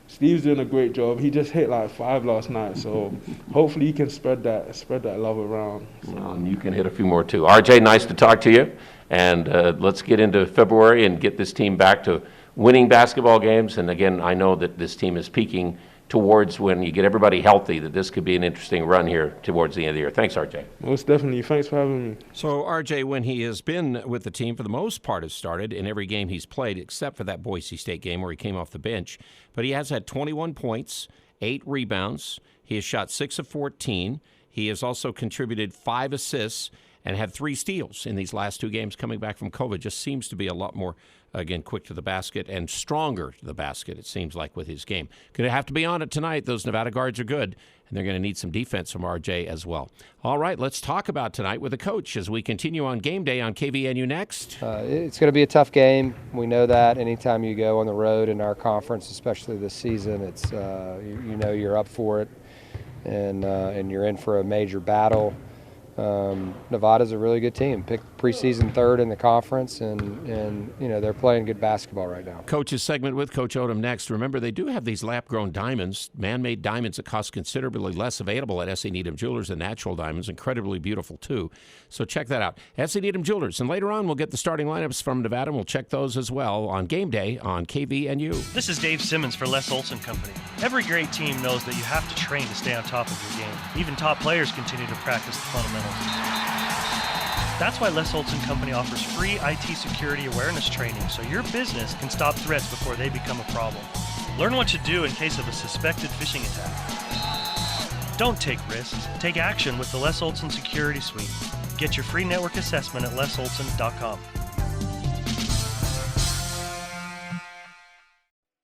Steve's doing a great job. He just hit like 5 last night, so hopefully he can spread that love around. Well, and you can hit a few more too. RJ, nice to talk to you, and let's get into February and get this team back to winning basketball games. And again, I know that this team is peaking towards when you get everybody healthy, that this could be an interesting run here towards the end of the year. Thanks, RJ. Most definitely. Thanks for having me. So, RJ, when he has been with the team, for the most part, has started in every game he's played, except for that Boise State game where he came off the bench. But he has had 21 points, 8 rebounds. He has shot 6 of 14. He has also contributed 5 assists and had 3 steals in these last 2 games coming back from COVID. Just seems to be a lot more, again, quick to the basket and stronger to the basket, it seems like, with his game. Going to have to be on it tonight. Those Nevada guards are good, and they're going to need some defense from RJ as well. All right, let's talk about tonight with the coach as we continue on Game Day on KVNU Next. It's going to be a tough game. We know that. Anytime you go on the road in our conference, especially this season, it's you're up for it, and you're in for a major battle. Nevada's a really good team. Picked preseason 3rd in the conference, and they're playing good basketball right now. Coach's segment with Coach Odom next. Remember, they do have these lab-grown diamonds, man-made diamonds that cost considerably less, available at S.E. Needham Jewelers than natural diamonds. Incredibly beautiful, too. So check that out. S.E. Needham Jewelers. And later on, we'll get the starting lineups from Nevada, and we'll check those as well on Game Day on KVNU. This is Dave Simmons for Les Olson Company. Every great team knows that you have to train to stay on top of your game. Even top players continue to practice the fundamentals. That's why Les Olson Company offers free IT security awareness training so your business can stop threats before they become a problem. Learn what to do in case of a suspected phishing attack. Don't take risks. Take action with the Les Olson Security Suite. Get your free network assessment at lesolson.com.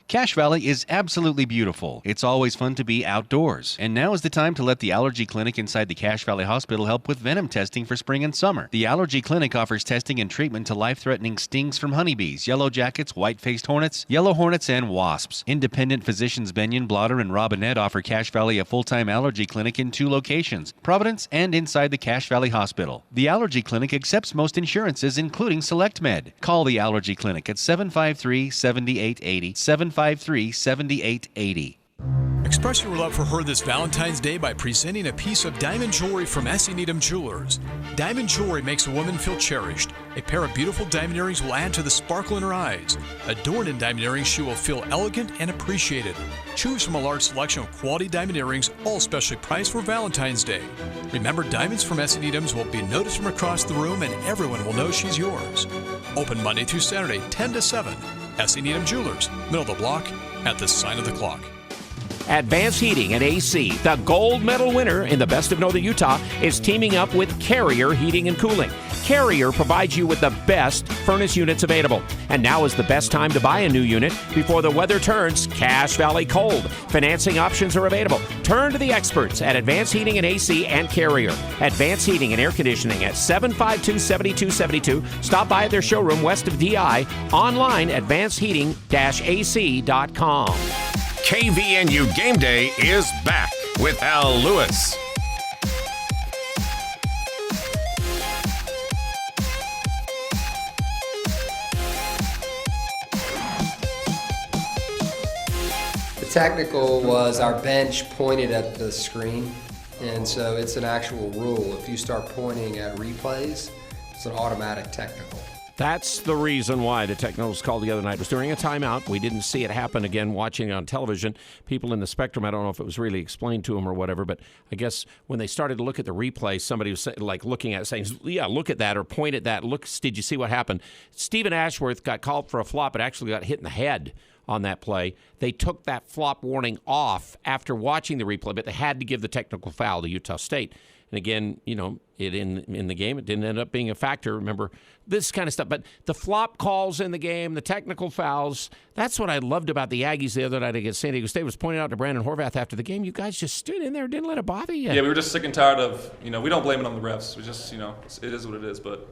Cache Valley is absolutely beautiful. It's always fun to be outdoors. And now is the time to let the Allergy Clinic inside the Cache Valley Hospital help with venom testing for spring and summer. The Allergy Clinic offers testing and treatment to life-threatening stings from honeybees, yellow jackets, white-faced hornets, yellow hornets, and wasps. Independent physicians Benyon, Blotter, and Robinette offer Cache Valley a full-time allergy clinic in 2 locations, Providence and inside the Cache Valley Hospital. The Allergy Clinic accepts most insurances, including SelectMed. Call the Allergy Clinic at 753-7880, 753-7880. Express your love for her this Valentine's Day by presenting a piece of diamond jewelry from S.E. Needham Jewelers. Diamond jewelry makes a woman feel cherished. A pair of beautiful diamond earrings will add to the sparkle in her eyes. Adorned in diamond earrings, she will feel elegant and appreciated. Choose from a large selection of quality diamond earrings, all specially priced for Valentine's Day. Remember, diamonds from S.E. Needham's will be noticed from across the room, and everyone will know she's yours. Open Monday through Saturday, 10 to 7. S.E. Needham Jewelers, middle of the block, at the sign of the clock. Advanced Heating and AC, the gold medal winner in the Best of Northern Utah, is teaming up with Carrier Heating and Cooling. Carrier provides you with the best furnace units available. And now is the best time to buy a new unit before the weather turns Cache Valley cold. Financing options are available. Turn to the experts at Advanced Heating and AC and Carrier. Advanced Heating and Air Conditioning at 752-7272. Stop by at their showroom west of DI. Online, advancedheating-ac.com. KVNU Game Day is back with Al Lewis. The technical was our bench pointed at the screen, and so it's an actual rule. If you start pointing at replays, it's an automatic technical. That's the reason why the technical was called the other night. It was during a timeout. We didn't see it happen again watching it on television. People in the spectrum, I don't know if it was really explained to them or whatever, but I guess when they started to look at the replay, somebody was like looking at it saying, yeah, look at that, or point at that. Look, did you see what happened? Stephen Ashworth got called for a flop, but actually got hit in the head on that play. They took that flop warning off after watching the replay, but they had to give the technical foul to Utah State. And again, you know, it in the game, it didn't end up being a factor. Remember, this kind of stuff. But the flop calls in the game, the technical fouls, that's what I loved about the Aggies the other night against San Diego State. Was pointed out to Brandon Horvath after the game. You guys just stood in there, didn't let it bother you. Yeah, we were just sick and tired of, we don't blame it on the refs. We just, it is what it is. But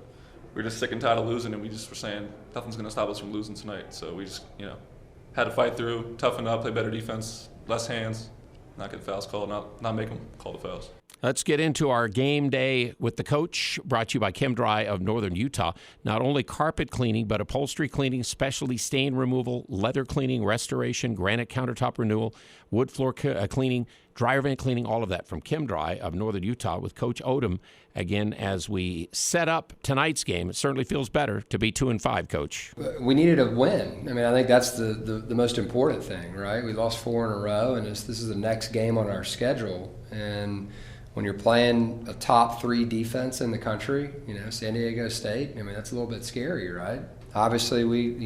we were just sick and tired of losing, and we just were saying nothing's going to stop us from losing tonight. So we just, had to fight through, toughen up, play better defense, less hands, not get fouls called, not make them call the fouls. Let's get into our game day with the coach, brought to you by ChemDry of Northern Utah. Not only carpet cleaning, but upholstery cleaning, specialty stain removal, leather cleaning, restoration, granite countertop renewal, wood floor cleaning, dryer vent cleaning, all of that from ChemDry of Northern Utah with Coach Odom. Again, as we set up tonight's game, it certainly feels better to be 2-5, Coach. We needed a win. I mean, I think that's the most important thing, right? We lost 4 in a row, and this is the next game on our schedule. And when you're playing a top 3 defense in the country, San Diego State, I mean, that's a little bit scary, right? Obviously,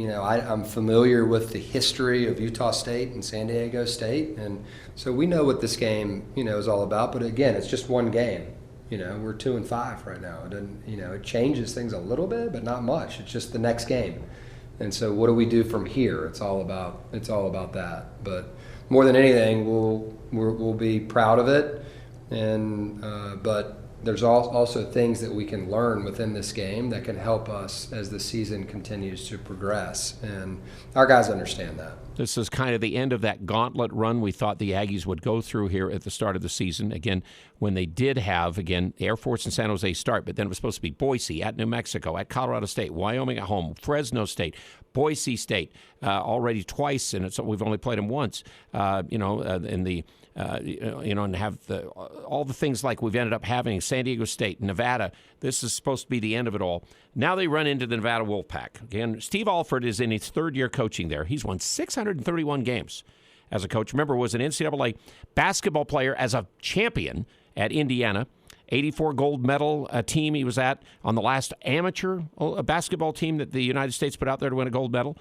I'm familiar with the history of Utah State and San Diego State, and so we know what this game, is all about. But again, it's just one game. We're 2-5 right now. It doesn't, it changes things a little bit, but not much. It's just the next game. And so, what do we do from here? It's all about that. But more than anything, we'll be proud of it. And but there's also things that we can learn within this game that can help us as the season continues to progress, and our guys understand that. This is kind of the end of that gauntlet run we thought the Aggies would go through here at the start of the season. Again, when they did have, Air Force and San Jose start, but then it was supposed to be Boise, at New Mexico, at Colorado State, Wyoming at home, Fresno State, Boise State, already twice, and we've only played them once, in the and have all the things like we've ended up having, San Diego State, Nevada. This is supposed to be the end of it all. Now they run into the Nevada Wolfpack. Again, Steve Alford is in his 3rd year coaching there. He's won 631 games as a coach. Remember, was an NCAA basketball player as a champion at Indiana. 84 gold medal team he was at on the last amateur basketball team that the United States put out there to win a gold medal.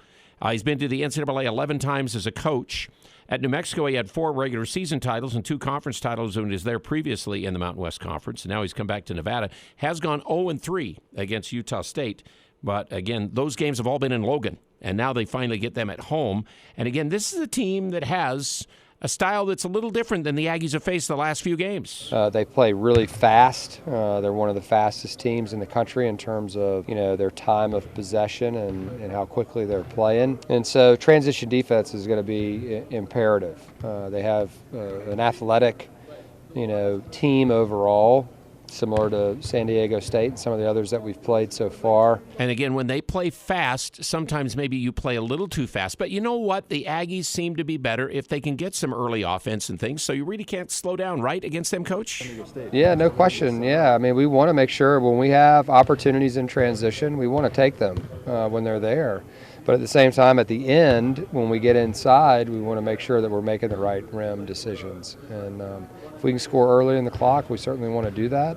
He's been to the NCAA 11 times as a coach. At New Mexico, he had 4 regular season titles and 2 conference titles when he was there previously in the Mountain West Conference. Now he's come back to Nevada. Has gone 0-3 against Utah State. But, again, those games have all been in Logan, and now they finally get them at home. And, again, this is a team that has a style that's a little different than the Aggies have faced the last few games. They play really fast. They're one of the fastest teams in the country in terms of, their time of possession and how quickly they're playing. And so transition defense is going to be imperative. They have an athletic, team overall, similar to San Diego State and some of the others that we've played so far. And again, when they play fast, sometimes maybe you play a little too fast. But you know what? The Aggies seem to be better if they can get some early offense and things. So you really can't slow down, right, against them, Coach? Yeah, no question. Yeah, I mean, we want to make sure when we have opportunities in transition, we want to take them when they're there. But at the same time, at the end, when we get inside, we want to make sure that we're making the right rim decisions. And if we can score early in the clock, we certainly want to do that.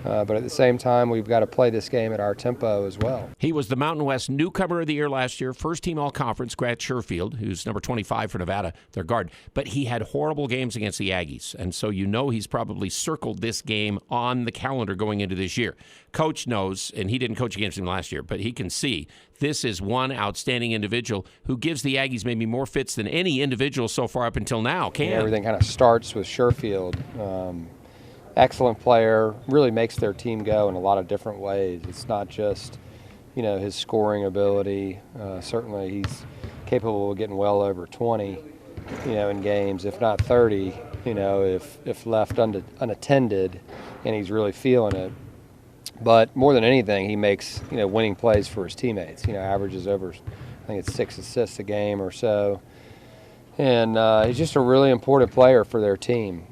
But at the same time, we've got to play this game at our tempo as well. He was the Mountain West Newcomer of the Year last year, first-team All-Conference, Grant Sherfield, who's number 25 for Nevada, their guard. But he had horrible games against the Aggies, and so you know he's probably circled this game on the calendar going into this year. Coach knows, and he didn't coach against him last year, but he can see this is one outstanding individual who gives the Aggies maybe more fits than any individual so far up until now. Everything kind of starts with Sherfield. Excellent player, really makes their team go in a lot of different ways. It's not just, his scoring ability. Certainly he's capable of getting well over 20, in games, if not 30, if left unattended, and he's really feeling it. But more than anything, he makes, winning plays for his teammates. Averages over, I think it's 6 assists a game or so. And he's just a really important player for their team.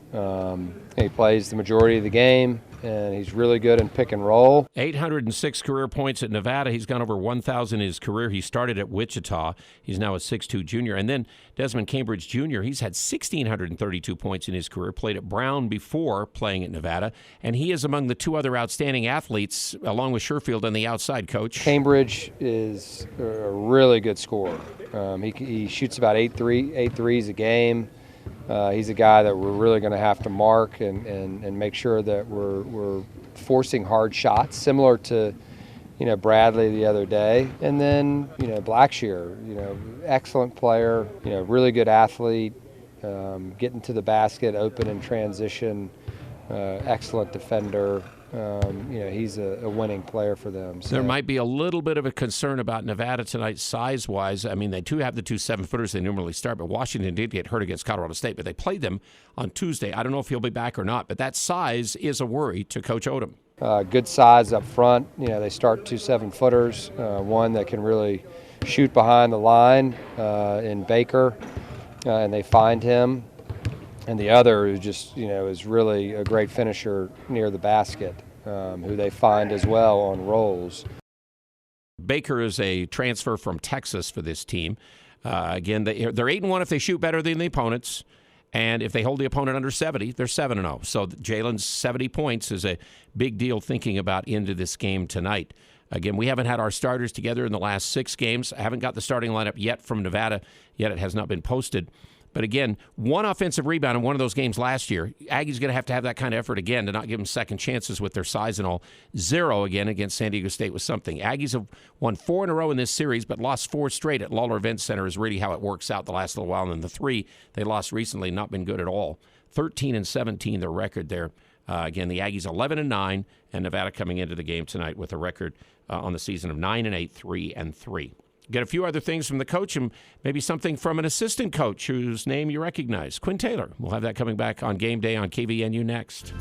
He plays the majority of the game, and he's really good in pick and roll. 806 career points at Nevada. He's gone over 1,000 in his career. He started at Wichita. He's now a 6'2 junior. And then Desmond Cambridge Jr., he's had 1,632 points in his career, played at Brown before playing at Nevada. And he is among the two other outstanding athletes, along with Sherfield on the outside, Coach. Cambridge is a really good scorer. He shoots about 8 threes a game. He's a guy that we're really going to have to mark and make sure that we're forcing hard shots, similar to, Bradley the other day. And then, Blackshear, excellent player, really good athlete, getting to the basket, open in transition, excellent defender. He's a winning player for them. So. There might be a little bit of a concern about Nevada tonight size-wise. I mean, they do have the 2 7-footers they normally start, but Washington did get hurt against Colorado State, but they played them on Tuesday. I don't know if he'll be back or not, but that size is a worry to Coach Odom. Good size up front. They start 2 7-footers, one that can really shoot behind the line in Baker, and they find him. And the other who just, is really a great finisher near the basket, who they find as well on rolls. Baker is a transfer from Texas for this team. Again, they're 8-1 if they shoot better than the opponents. And if they hold the opponent under 70, they're 7-0. So Jalen's 70 points is a big deal thinking about into this game tonight. Again, we haven't had our starters together in the last 6 games. I haven't got the starting lineup yet from Nevada, yet it has not been posted. But again, 1 offensive rebound in one of those games last year. Aggie's going to have that kind of effort again to not give them second chances with their size and all. 0 again against San Diego State was something. Aggies have won 4 in a row in this series, but lost 4 straight at Lawler Event Center is really how it works out the last little while. And then the 3 they lost recently, not been good at all. 13-17 their record there. Again, the Aggies 11-9, and Nevada coming into the game tonight with a record on the season of 9-8, 3-3. Get a few other things from the coach and maybe something from an assistant coach whose name you recognize. Quinn Taylor. We'll have that coming back on Game Day on KVNU next.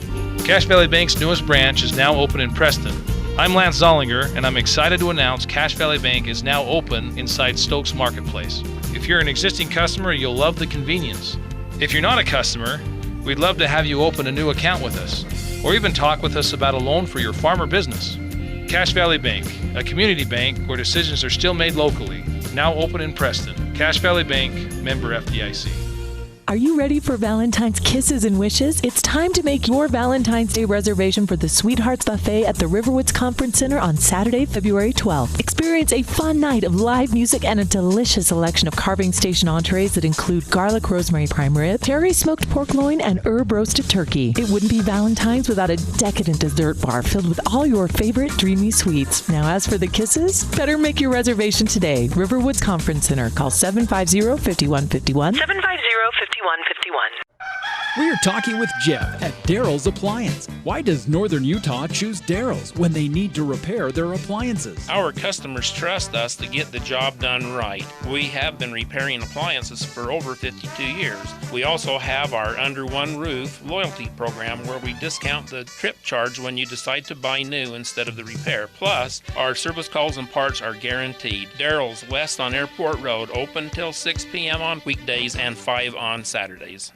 Cache Valley Bank's newest branch is now open in Preston. I'm Lance Zollinger, and I'm excited to announce Cache Valley Bank is now open inside Stokes Marketplace. If you're an existing customer, you'll love the convenience. If you're not a customer, we'd love to have you open a new account with us, or even talk with us about a loan for your farm or business. Cache Valley Bank, a community bank where decisions are still made locally. Now open in Preston. Cache Valley Bank, member FDIC. Are you ready for Valentine's kisses and wishes? It's time to make your Valentine's Day reservation for the Sweethearts Buffet at the Riverwoods Conference Center on Saturday, February 12th. Experience a fun night of live music and a delicious selection of carving station entrees that include garlic rosemary prime rib, cherry smoked pork loin, and herb roasted turkey. It wouldn't be Valentine's without a decadent dessert bar filled with all your favorite dreamy sweets. Now, as for the kisses, better make your reservation today. Riverwoods Conference Center. Call 750-5151. 750-5151. We are talking with Jeff at Daryl's Appliance. Why does Northern Utah choose Daryl's when they need to repair their appliances? Our customers trust us to get the job done right. We have been repairing appliances for over 52 years. We also have our Under One Roof loyalty program where we discount the trip charge when you decide to buy new instead of the repair. Plus, our service calls and parts are guaranteed. Daryl's West on Airport Road, open till 6 p.m. on weekdays and 5 on Saturdays.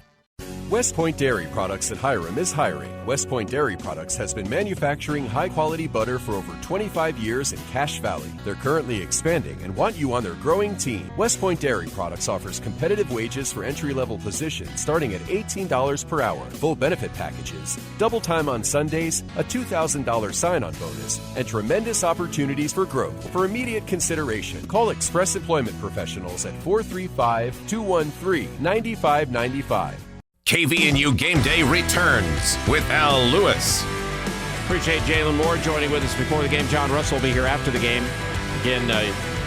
West Point Dairy Products at Hiram is hiring. West Point Dairy Products has been manufacturing high-quality butter for over 25 years in Cache Valley. They're currently expanding and want you on their growing team. West Point Dairy Products offers competitive wages for entry-level positions starting at $18 per hour, full benefit packages, double time on Sundays, a $2,000 sign-on bonus, and tremendous opportunities for growth. For immediate consideration, call Express Employment Professionals at 435-213-9595. KVNU Game Day returns with Al Lewis. Appreciate Jalen Moore joining with us before the game. John Russell will be here after the game. Again,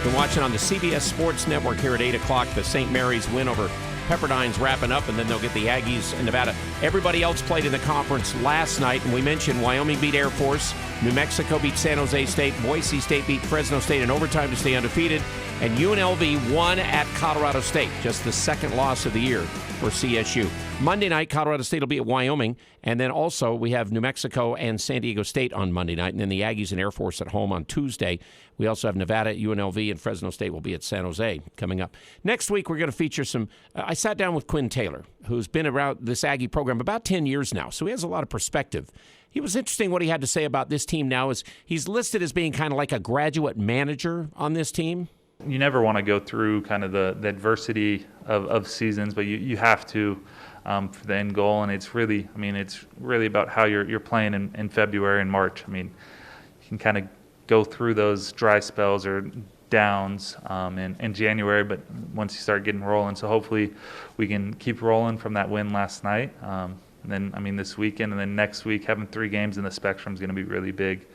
been watching on the CBS Sports Network here at 8 o'clock. The St. Mary's win over Pepperdine's wrapping up, and then they'll get the Aggies in Nevada. Everybody else played in the conference last night, and we mentioned Wyoming beat Air Force, New Mexico beat San Jose State, Boise State beat Fresno State in overtime to stay undefeated, and UNLV won at Colorado State, just the second loss of the year for CSU. Monday night, Colorado State will be at Wyoming, and then also we have New Mexico and San Diego State on Monday night, and then the Aggies and Air Force at home on Tuesday. We also have Nevada, UNLV, and Fresno State will be at San Jose coming up. Next week, we're going to feature some I sat down with Quinn Taylor, who's been around this Aggie program about 10 years now, so he has a lot of perspective. He was interesting what he had to say about this team now. Is he's listed as being kind of like a graduate manager on this team. You never want to go through kind of the adversity of seasons, but you have to for the end goal. And it's really about how you're playing in February and March. I mean, you can kind of go through those dry spells or downs in January, but once you start getting rolling, so hopefully we can keep rolling from that win last night. And then, this weekend and then next week, having 3 games in the Spectrum is going to be really big.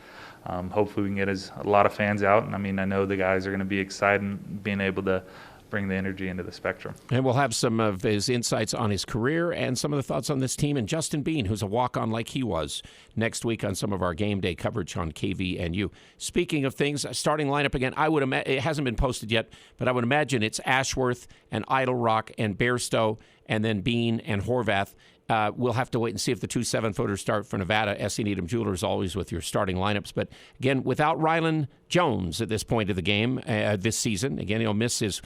Hopefully we can get a lot of fans out, and I know the guys are going to be excited being able to bring the energy into the Spectrum. And we'll have some of his insights on his career and some of the thoughts on this team, and Justin Bean, who's a walk-on like he was, next week on some of our game day coverage on KVNU. Speaking of things, starting lineup again, it hasn't been posted yet, but I would imagine it's Ashworth and Idle Rock and Bairstow and then Bean and Horvath. We'll have to wait and see if the 2 7-footers start for Nevada. S.E. Needham Jewelers always with your starting lineups. But, again, without Rylan Jones at this point of the game this season. Again, he'll miss his,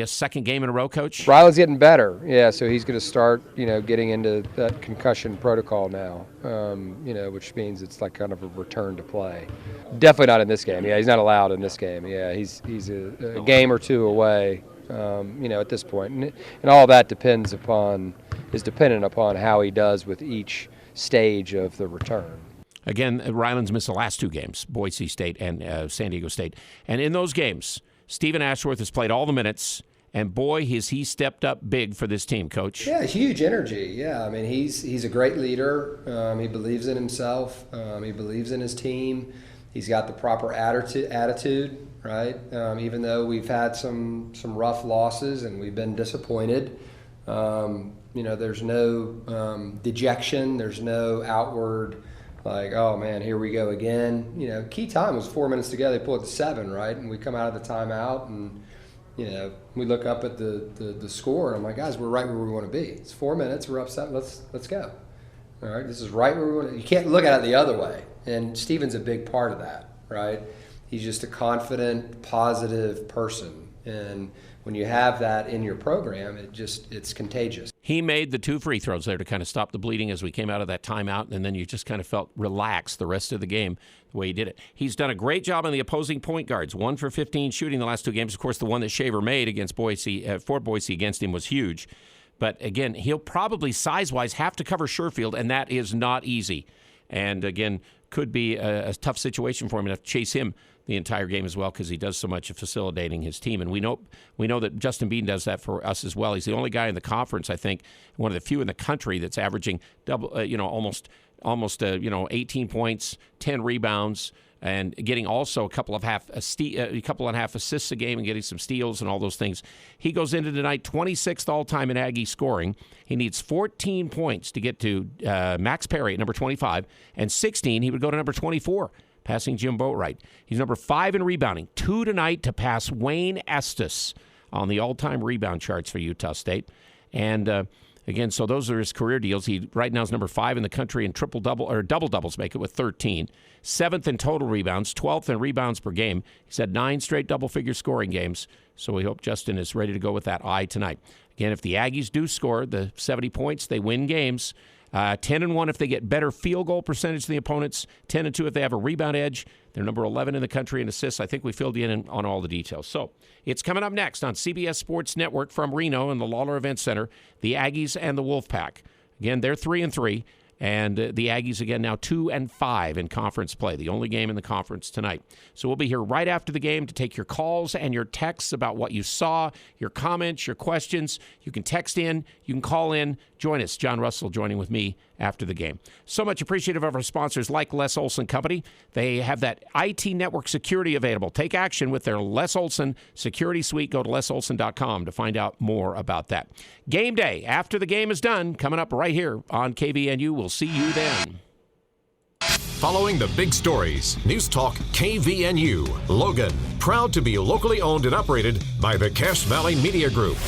second game in a row, Coach? Rylan's getting better. Yeah, so he's going to start, getting into that concussion protocol now, which means it's like kind of a return to play. Definitely not in this game. Yeah, he's not allowed in this game. Yeah, he's a game or two away, at this point. And all that is dependent upon how he does with each stage of the return. Again, Ryland's missed the last 2 games, Boise State and San Diego State. And in those games, Stephen Ashworth has played all the minutes, and boy, has he stepped up big for this team, Coach. Yeah, huge energy. Yeah, he's a great leader. He believes in himself. He believes in his team. He's got the proper attitude, right? Even though we've had some rough losses and we've been disappointed, there's no dejection. There's no outward, like, oh, man, here we go again. Key time was 4 minutes together. They pull it to 7, right? And we come out of the timeout and, we look up at the score. And I'm like, guys, we're right where we want to be. It's 4 minutes. We're up 7. Let's go. All right, this is right where we want to. You can't look at it the other way. And Steven's a big part of that, right? He's just a confident, positive person. And when you have that in your program, it's contagious. He made the 2 free throws there to kind of stop the bleeding as we came out of that timeout, and then you just kind of felt relaxed the rest of the game the way he did it. He's done a great job on the opposing point guards, 1 for 15 shooting the last 2 games. Of course, the one that Shaver made against for Boise against him was huge. But, again, he'll probably size-wise have to cover Sherfield, and that is not easy. And, again, could be a tough situation for him to have to chase him the entire game as well because he does so much of facilitating his team. And we know that Justin Bean does that for us as well. He's the only guy in the conference, I think, one of the few in the country that's averaging double, almost 18 points, 10 rebounds, and getting also a couple and a half assists a game and getting some steals and all those things. He goes into tonight 26th all-time in Aggie scoring. He needs 14 points to get to Max Perry at number 25, and 16, he would go to number 24, passing Jim Boatwright. He's number 5 in rebounding, 2 tonight to pass Wayne Estes on the all-time rebound charts for Utah State. And again, so those are his career deals. He right now is number 5 in the country in double-doubles make it with 13. 7th in total rebounds, 12th in rebounds per game. He's had 9 straight double-figure scoring games, so we hope Justin is ready to go with that eye tonight. Again, if the Aggies do score the 70 points, they win games. 10-1 if they get better field goal percentage than the opponents. 10-2 if they have a rebound edge. They're number 11 in the country in assists. I think we filled you in on all the details. So it's coming up next on CBS Sports Network from Reno and the Lawler Event Center, the Aggies and the Wolfpack. Again, they're 3-3. And the Aggies, again, now 2-5 in conference play, the only game in the conference tonight. So we'll be here right after the game to take your calls and your texts about what you saw, your comments, your questions. You can text in. You can call in. Join us. John Russell joining with me after the game. So much appreciative of our sponsors like Les Olson Company. They have that IT network security available. Take action with their Les Olson Security Suite. Go to lesolson.com to find out more about that. Game day after the game is done, coming up right here on KVNU. We'll see you then. Following the big stories, News Talk KVNU. Logan, proud to be locally owned and operated by the Cache Valley Media Group.